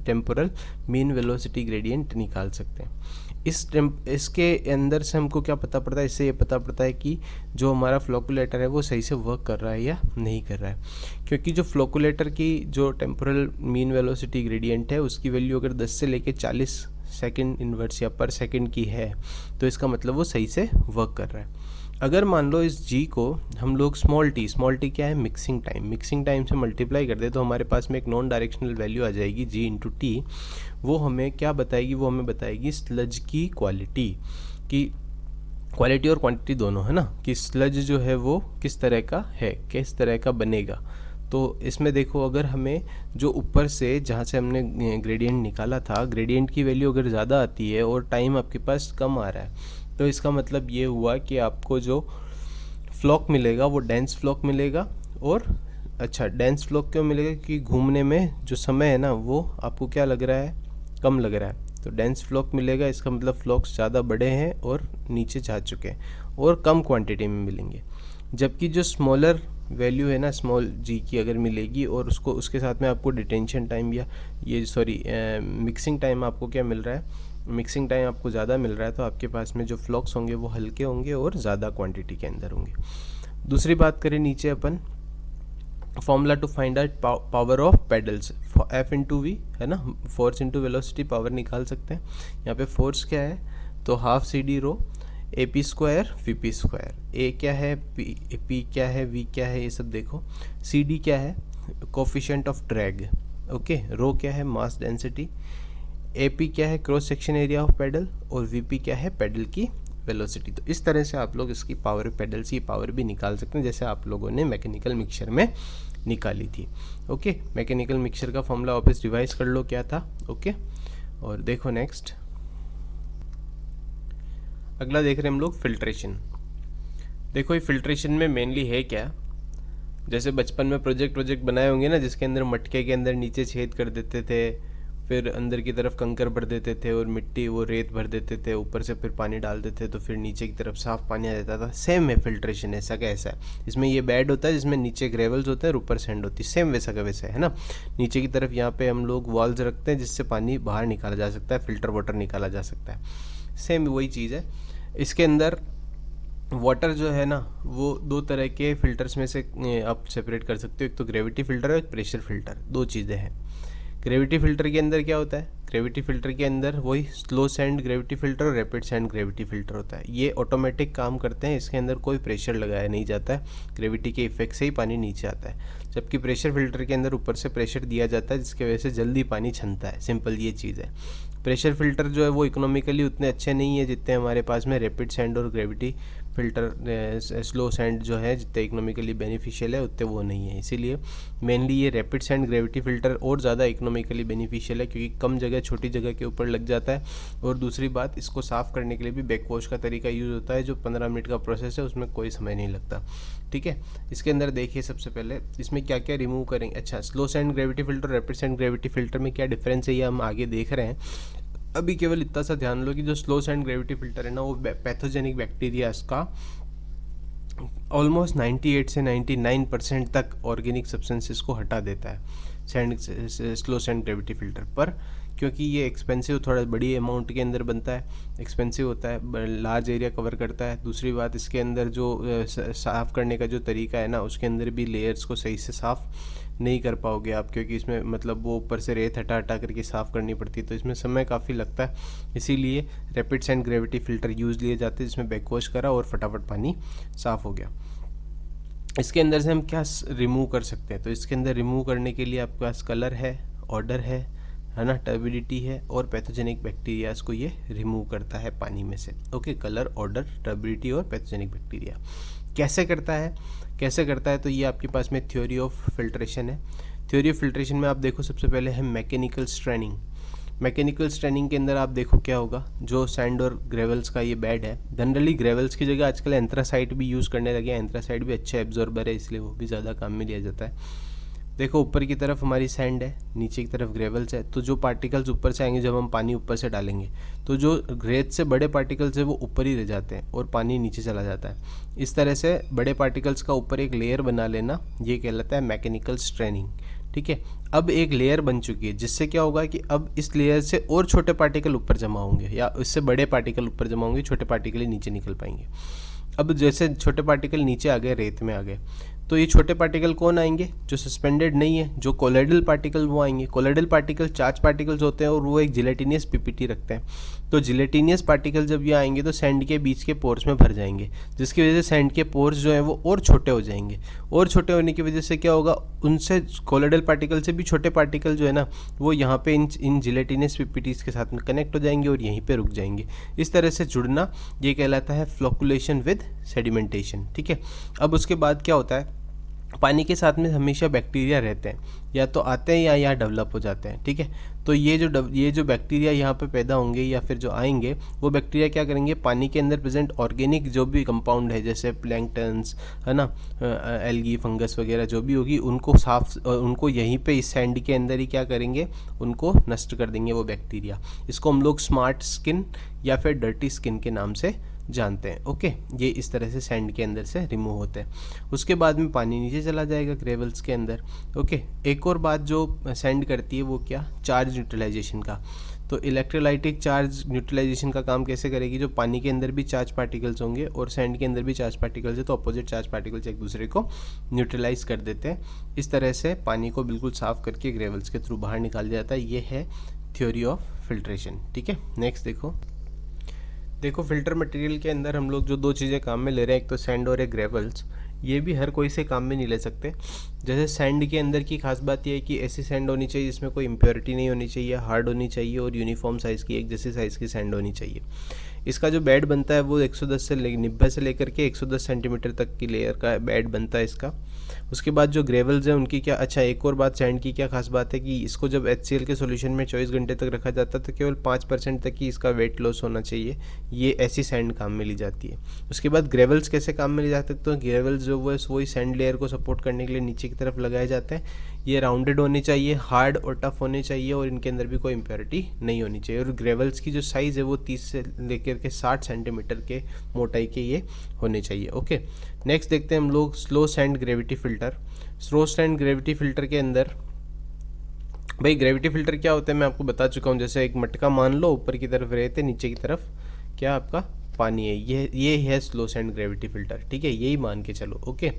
Speaker 1: टेम्पोरल मीन वेलोसिटी ग्रेडियंट निकाल सकते हैं। इसके अंदर से हमको क्या पता पड़ता है, इससे ये पता पड़ता है कि जो हमारा फ्लोकुलेटर है वो सही से वर्क कर रहा है या नहीं कर रहा है। क्योंकि जो फ्लोकुलेटर की जो टेम्पोरल मीन वेलोसिटी ग्रेडियंट है उसकी वैल्यू अगर 10 से लेके 40 सेकंड इनवर्स या पर सेकंड की है, तो इसका मतलब वो सही से वर्क कर रहा है। अगर मान लो इस g को हम लोग स्मॉल t क्या है, मिक्सिंग टाइम से मल्टीप्लाई कर दे, तो हमारे पास में एक नॉन डायरेक्शनल वैल्यू आ जाएगी g इंटू टी। वो हमें क्या बताएगी, वो हमें बताएगी स्लज की क्वालिटी, कि क्वालिटी और क्वांटिटी दोनों, है ना, कि स्लज जो है वो किस तरह का है, किस तरह का बनेगा। तो इसमें देखो, अगर हमें जो ऊपर से जहाँ से हमने ग्रेडियंट निकाला था, ग्रेडियंट की वैल्यू अगर ज़्यादा आती है और टाइम आपके पास कम आ रहा है, तो इसका मतलब ये हुआ कि आपको जो फ्लॉक मिलेगा वो डेंस फ्लॉक मिलेगा। और अच्छा, डेंस फ्लॉक क्यों मिलेगा, क्योंकि घूमने में जो समय है ना वो आपको क्या लग रहा है, कम लग रहा है, तो डेंस फ्लॉक मिलेगा। इसका मतलब फ्लॉक्स ज़्यादा बड़े हैं और नीचे जा चुके हैं और कम क्वांटिटी में मिलेंगे। जबकि जो स्मॉलर वैल्यू है ना, स्मॉल जी की अगर मिलेगी और उसको उसके साथ में आपको डिटेंशन टाइम या ये मिक्सिंग टाइम आपको क्या मिल रहा है, मिक्सिंग टाइम आपको ज़्यादा मिल रहा है, तो आपके पास में जो फ्लॉक्स होंगे वो हल्के होंगे और ज़्यादा क्वांटिटी के अंदर होंगे। दूसरी बात करें नीचे अपन, formula to find out power of pedals, F into V, है ना, फोर्स इंटू वेलोसिटी, पावर निकाल सकते हैं। यहाँ पे फोर्स क्या है, तो half C D rho AP square VP square, A क्या है, P क्या है, V क्या है, ये सब देखो। CD क्या है, कोफिशिएंट ऑफ ड्रैग, ओके। रो क्या है, मास डेंसिटी। AP क्या है, cross section area of pedal, और VP क्या है, पेडल की वेलोसिटी। तो इस तरह से आप लोग इसकी पावर, पेडल्स की पावर भी निकाल सकते हैं, जैसे आप लोगों ने मैकेनिकल मिक्सचर में निकाली थी। ओके, मैकेनिकल मिक्सचर का फॉर्मूला वापस रिवाइज कर लो क्या था। ओके, और देखो नेक्स्ट अगला देख रहे हैं हम लोग फिल्ट्रेशन। देखो ये फिल्ट्रेशन में मेनली है क्या, जैसे बचपन में प्रोजेक्ट बनाए होंगे ना, जिसके अंदर मटके के अंदर नीचे छेद कर देते थे, फिर अंदर की तरफ कंकर भर देते थे और मिट्टी वो रेत भर देते थे, ऊपर से फिर पानी डाल देते तो फिर नीचे की तरफ साफ पानी आ जाता था। सेम है फिल्ट्रेशन, ऐसा का ऐसा है। इसमें ये बेड होता है जिसमें नीचे ग्रेवल्स होते हैं और ऊपर सैंड होती है, सेम वैसा का वैसा है ना। नीचे की तरफ यहाँ पे हम लोग वॉल्स रखते हैं जिससे पानी बाहर निकाला जा सकता है, फिल्टर वाटर निकाला जा सकता है। सेम वही चीज़ है। इसके अंदर वाटर जो है ना वो दो तरह के फिल्टर्स में से आप सेपरेट कर सकते हो, एक तो ग्रेविटी फिल्टर और एक प्रेशर फिल्टर, दो चीज़ें हैं। ग्रेविटी फिल्टर के अंदर क्या होता है, ग्रेविटी फिल्टर के अंदर वही स्लो सैंड ग्रेविटी फिल्टर और रैपिड सैंड ग्रेविटी फिल्टर होता है। ये ऑटोमेटिक काम करते हैं, इसके अंदर कोई प्रेशर लगाया नहीं जाता है, ग्रेविटी के इफेक्ट से ही पानी नीचे आता है। जबकि प्रेशर फिल्टर के अंदर ऊपर से प्रेशर दिया जाता है जिसकी वजह से जल्दी पानी छनता है। सिंपल ये चीज़ है। प्रेशर फिल्टर जो है वो इकोनॉमिकली उतने अच्छे नहीं है जितने हमारे पास में रैपिड सैंड और ग्रेविटी फिल्टर, स्लो सैंड जो है जितने इकोनॉमिकली बेनिफिशियल है उतने वो नहीं है। इसीलिए मेनली ये रैपिड सैंड ग्रेविटी फिल्टर और ज़्यादा इकोनॉमिकली बेनिफिशियल है, क्योंकि कम जगह, छोटी जगह के ऊपर लग जाता है। और दूसरी बात, इसको साफ़ करने के लिए भी बैक वॉश का तरीका यूज़ होता है, जो 15 मिनट का प्रोसेस है, उसमें कोई समय नहीं लगता। ठीक है, इसके अंदर देखिए सबसे पहले इसमें क्या क्या रिमूव करेंगे। अच्छा, slow sand gravity filter, rapid sand gravity filter में क्या डिफरेंस है ये हम आगे देख रहे हैं। अभी केवल इतना सा ध्यान लो कि जो स्लो सैंड ग्रेविटी फिल्टर है ना, वो पैथोजेनिक बैक्टीरिया का ऑलमोस्ट 98 से 99% तक ऑर्गेनिक सब्सटेंसेस को हटा देता है sand, slow sand gravity filter पर। क्योंकि ये एक्सपेंसिव, थोड़ा बड़ी अमाउंट के अंदर बनता है, एक्सपेंसिव होता है, लार्ज एरिया कवर करता है। दूसरी बात, इसके अंदर जो साफ़ करने का जो तरीका है ना, उसके अंदर भी लेयर्स को सही से साफ़ नहीं कर पाओगे आप, क्योंकि इसमें मतलब वो ऊपर से रेत हटा हटा करके साफ़ करनी पड़ती है, तो इसमें समय काफ़ी लगता है। इसीलिए rapid sand gravity filter use लिए जाते हैं, जिसमें बैकवॉश करा और फटाफट पानी साफ़ हो गया। इसके अंदर से हम क्या रिमूव कर सकते हैं, तो इसके अंदर रिमूव करने के लिए आपके पास कलर है, ऑर्डर है ना, टर्बिडिटी है और पैथोजेनिक बैक्टीरियाज को ये रिमूव करता है पानी में से। ओके, कलर, ऑर्डर, टर्बिडिटी और पैथोजेनिक बैक्टीरिया। कैसे करता है तो ये आपके पास में थ्योरी ऑफ फिल्ट्रेशन है। थ्योरी ऑफ फिल्ट्रेशन में आप देखो सबसे पहले है मैकेनिकल स्ट्रेनिंग। मैकेनिकल स्ट्रेनिंग के अंदर आप देखो क्या होगा, जो सैंड और ग्रेवल्स का ये बेड है, जनरली ग्रेवल्स की जगह आजकल एंथ्रासाइट भी यूज़ करने लगे हैं। एंथ्रासाइट भी अच्छा एब्जॉर्बर है, इसलिए वो भी ज़्यादा काम में लिया जाता है। देखो ऊपर की तरफ हमारी सैंड है, नीचे की तरफ ग्रेवल्स है, तो जो पार्टिकल्स ऊपर से आएंगे, जब हम पानी ऊपर से डालेंगे तो जो रेत से बड़े पार्टिकल्स है वो ऊपर ही रह जाते हैं और पानी नीचे चला जाता है। इस तरह से बड़े पार्टिकल्स का ऊपर एक लेयर बना लेना, ये कहलाता है मैकेनिकल स्ट्रेनिंग। ठीक है, अब एक लेयर बन चुकी है, जिससे क्या होगा कि अब इस लेयर से और छोटे पार्टिकल ऊपर जमा होंगे, या इससे बड़े पार्टिकल ऊपर जमा होंगे, छोटे पार्टिकल ही नीचे निकल पाएंगे। अब जैसे छोटे पार्टिकल नीचे आ गए, रेत में आ गए, तो ये छोटे पार्टिकल कौन आएंगे, जो सस्पेंडेड नहीं है, जो कोलोइडल पार्टिकल वो आएंगे। कोलोइडल पार्टिकल चार्ज पार्टिकल्स होते हैं और वो एक जिलेटिनियस पीपीटी रखते हैं। तो जिलेटिनियस पार्टिकल जब ये आएंगे तो सैंड के बीच के पोर्स में भर जाएंगे, जिसकी वजह से सैंड के पोर्स जो हैं वो और छोटे हो जाएंगे। और छोटे होने की वजह से क्या होगा, उनसे कोलोइडल पार्टिकल से भी छोटे पार्टिकल जो है ना, वो यहाँ पे इन जिलेटिनियस पीपीटीज के साथ में कनेक्ट हो जाएंगे और यहीं पे रुक जाएंगे। इस तरह से जुड़ना ये कहलाता है फ्लोकुलेशन विद सेडिमेंटेशन। ठीक है, अब उसके बाद क्या होता है, पानी के साथ में हमेशा बैक्टीरिया रहते हैं, या तो आते हैं या यहाँ डेवलप हो जाते हैं। ठीक है, तो ये जो बैक्टीरिया यहाँ पे पैदा होंगे या फिर जो आएंगे, वो बैक्टीरिया क्या करेंगे, पानी के अंदर प्रेजेंट ऑर्गेनिक जो भी कंपाउंड है, जैसे प्लैंक्टन्स है ना, एल्गी, फंगस वगैरह जो भी होगी, उनको यहीं पे इस सैंड के अंदर ही क्या करेंगे, उनको नष्ट कर देंगे वो बैक्टीरिया। इसको हम लोग स्मार्ट स्किन या फिर डर्टी स्किन के नाम से जानते हैं। ओके, ये इस तरह से सैंड के अंदर से रिमूव होते हैं। उसके बाद में पानी नीचे चला जाएगा ग्रेवल्स के अंदर। ओके, एक और बात जो सैंड करती है वो क्या, चार्ज न्यूट्रलाइजेशन का। तो इलेक्ट्रोलाइटिक चार्ज न्यूट्रलाइजेशन का काम कैसे करेगी, जो पानी के अंदर भी चार्ज पार्टिकल्स होंगे और सैंड के अंदर भी चार्ज पार्टिकल्स है, तो अपोजिट चार्ज पार्टिकल्स एक दूसरे को न्यूट्रलाइज कर देते हैं। इस तरह से पानी को बिल्कुल साफ करके ग्रेवल्स के थ्रू बाहर निकाल दिया जाता है। ये है थ्योरी ऑफ फिल्ट्रेशन। ठीक है, नेक्स्ट देखो फिल्टर मटेरियल के अंदर हम लोग जो दो चीज़ें काम में ले रहे हैं, एक तो सैंड और एक ग्रेवल्स। ये भी हर कोई से काम में नहीं ले सकते। जैसे सैंड के अंदर की खास बात यह है कि ऐसी सैंड होनी चाहिए जिसमें कोई इम्प्योरिटी नहीं होनी चाहिए, हार्ड होनी चाहिए और यूनिफॉर्म साइज़ की, एक जैसी साइज़ की सैंड होनी चाहिए। इसका जो बेड बनता है वो 110 से 90 से लेकर के 110 सेंटीमीटर तक की लेयर का बेड बनता है इसका। उसके बाद जो ग्रेवल्स हैं उनकी क्या, अच्छा एक और बात सैंड की क्या खास बात है कि इसको जब HCl के सॉल्यूशन में 24 घंटे तक रखा जाता है तो केवल 5% तक ही इसका वेट लॉस होना चाहिए, ये ऐसी सैंड काम में ली जाती है। उसके बाद ग्रेवल्स कैसे काम में ले जा सकते हैं, ग्रेवल्स जो वो वही सैंड लेयर को सपोर्ट करने के लिए नीचे की तरफ लगाए जाते हैं। ये राउंडेड होने चाहिए, हार्ड और टफ होने चाहिए और इनके अंदर भी कोई इम्प्योरिटी नहीं होनी चाहिए। और ग्रेवल्स की जो साइज़ है वो 30 से लेकर के 60 सेंटीमीटर के मोटाई के ये होने चाहिए। ओके, नेक्स्ट देखते हैं हम लोग slow sand gravity filter. Slow sand gravity filter के अंदर भाई ग्रेविटी फ़िल्टर क्या होता है मैं आपको बता चुका हूँ। जैसे एक मटका मान लो, ऊपर की तरफ रेत है, नीचे की तरफ क्या आपका पानी है, ये है स्लो सैंड ग्रेविटी फ़िल्टर, ठीक है, यही मान के चलो। ओके,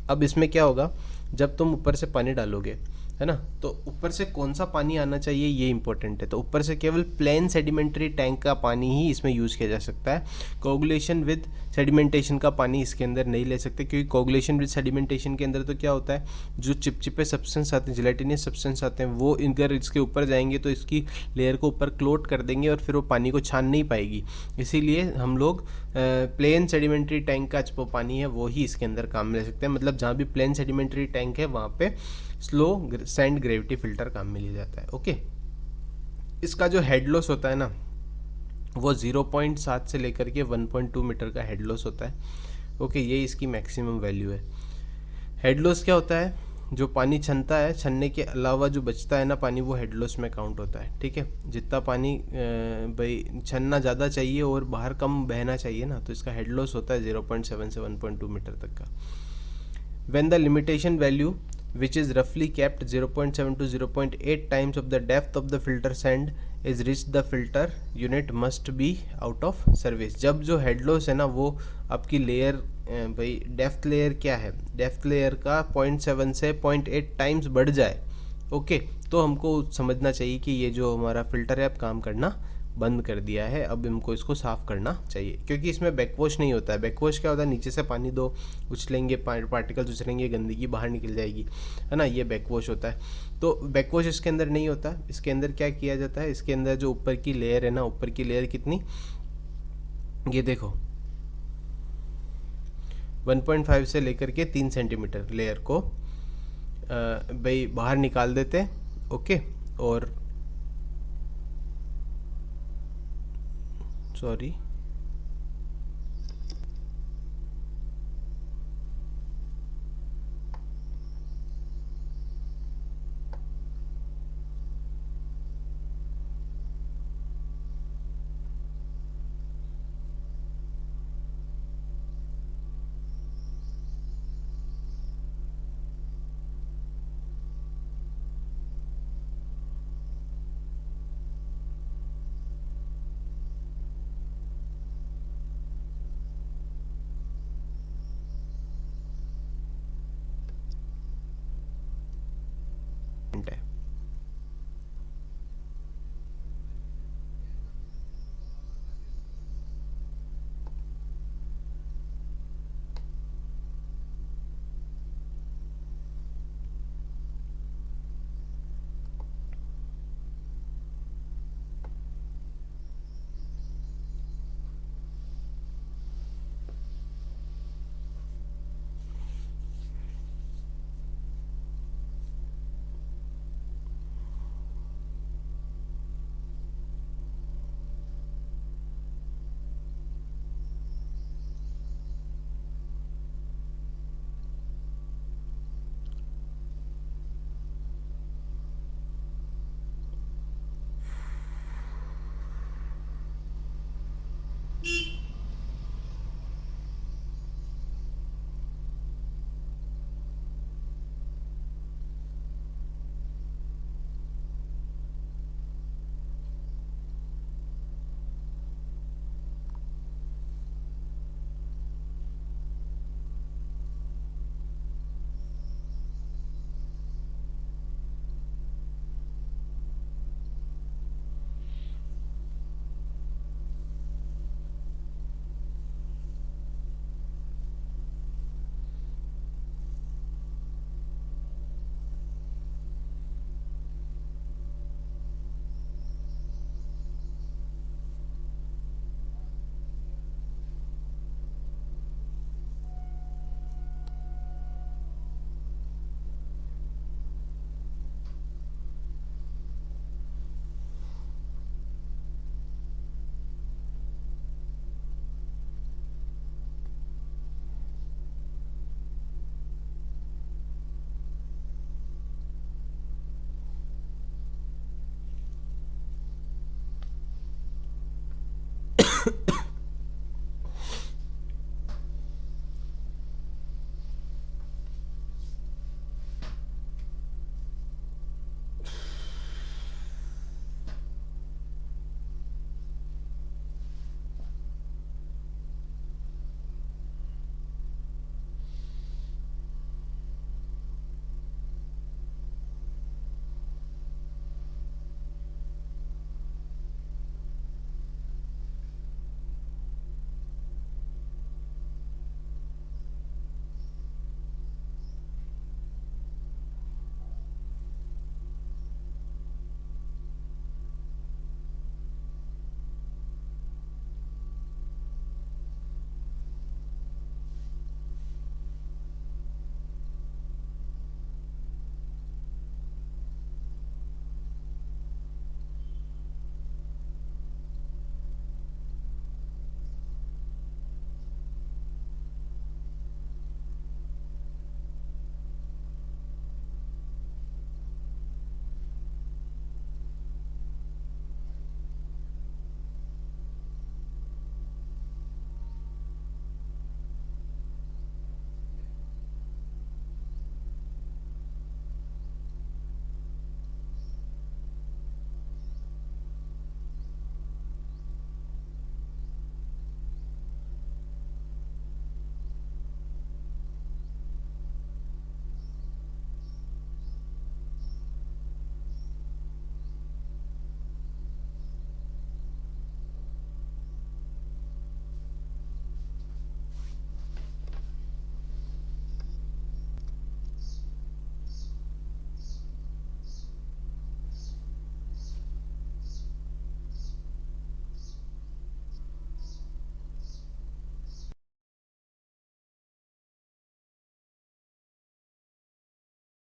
Speaker 1: अब इसमें क्या होगा, जब तुम ऊपर से पानी डालोगे है ना, तो ऊपर से कौन सा पानी आना चाहिए ये इंपॉर्टेंट है। तो ऊपर से केवल प्लेन सेडिमेंट्री टैंक का पानी ही इसमें यूज़ किया जा सकता है। कोगुलेशन विद सेडिमेंटेशन का पानी इसके अंदर नहीं ले सकते, क्योंकि कोगुलेशन विद सेडिमेंटेशन के अंदर तो क्या होता है, जो चिपचिपे सब्सटेंस आते हैं, जिलेटिनियस सब्सटेंस आते हैं, वो अगर इसके ऊपर जाएंगे तो इसकी लेयर को ऊपर क्लोट कर देंगे और फिर वो पानी को छान नहीं पाएगी। इसीलिए हम लोग प्लेन सेडिमेंट्री टैंक का जो पानी है वो ही इसके अंदर काम में ले सकते हैं। मतलब जहाँ भी प्लेन सेडिमेंट्री टैंक है वहाँ पे स्लो सैंड ग्रेविटी फिल्टर काम में लिया जाता है। ओके, इसका जो हेड लॉस होता है ना वो 0.7 से लेकर के 1.2 मीटर का हेड लॉस होता है। ओके, ये इसकी मैक्सिमम वैल्यू है। हेड लॉस क्या होता है, जो पानी छनता है, छनने के अलावा जो बचता है ना पानी, वो हेड लॉस में काउंट होता है। ठीक है, जितना पानी भाई छनना ज़्यादा चाहिए और बाहर कम बहना चाहिए ना, तो इसका हेड लॉस होता है 0.7 से 1.2 मीटर तक का। When the limitation value, which is roughly kept 0.7 to 0.8 times of the depth of the filter sand, is reached, the filter unit must be out of service। जब जो हेड लॉस है ना वो आपकी लेयर भाई depth layer क्या है, depth layer का 0.7 से 0.8 टाइम्स बढ़ जाए, ओके, तो हमको समझना चाहिए कि ये जो हमारा फिल्टर है अब काम करना बंद कर दिया है, अब हमको इसको साफ़ करना चाहिए। क्योंकि इसमें बैकवॉश नहीं होता है। बैकवॉश क्या होता है, नीचे से पानी दो, उछलेंगे, पार्टिकल्स उछलेंगे, गंदगी बाहर निकल जाएगी, है ना, ये बैकवॉश होता है। तो बैकवॉश इसके अंदर नहीं होता। इसके अंदर क्या किया जाता है, इसके अंदर जो ऊपर की लेयर है ना, ऊपर की लेयर कितनी, ये देखो 1.5 से लेकर के 3 सेंटीमीटर लेयर को भाई बाहर निकाल देते हैं। ओके, और सॉरी है।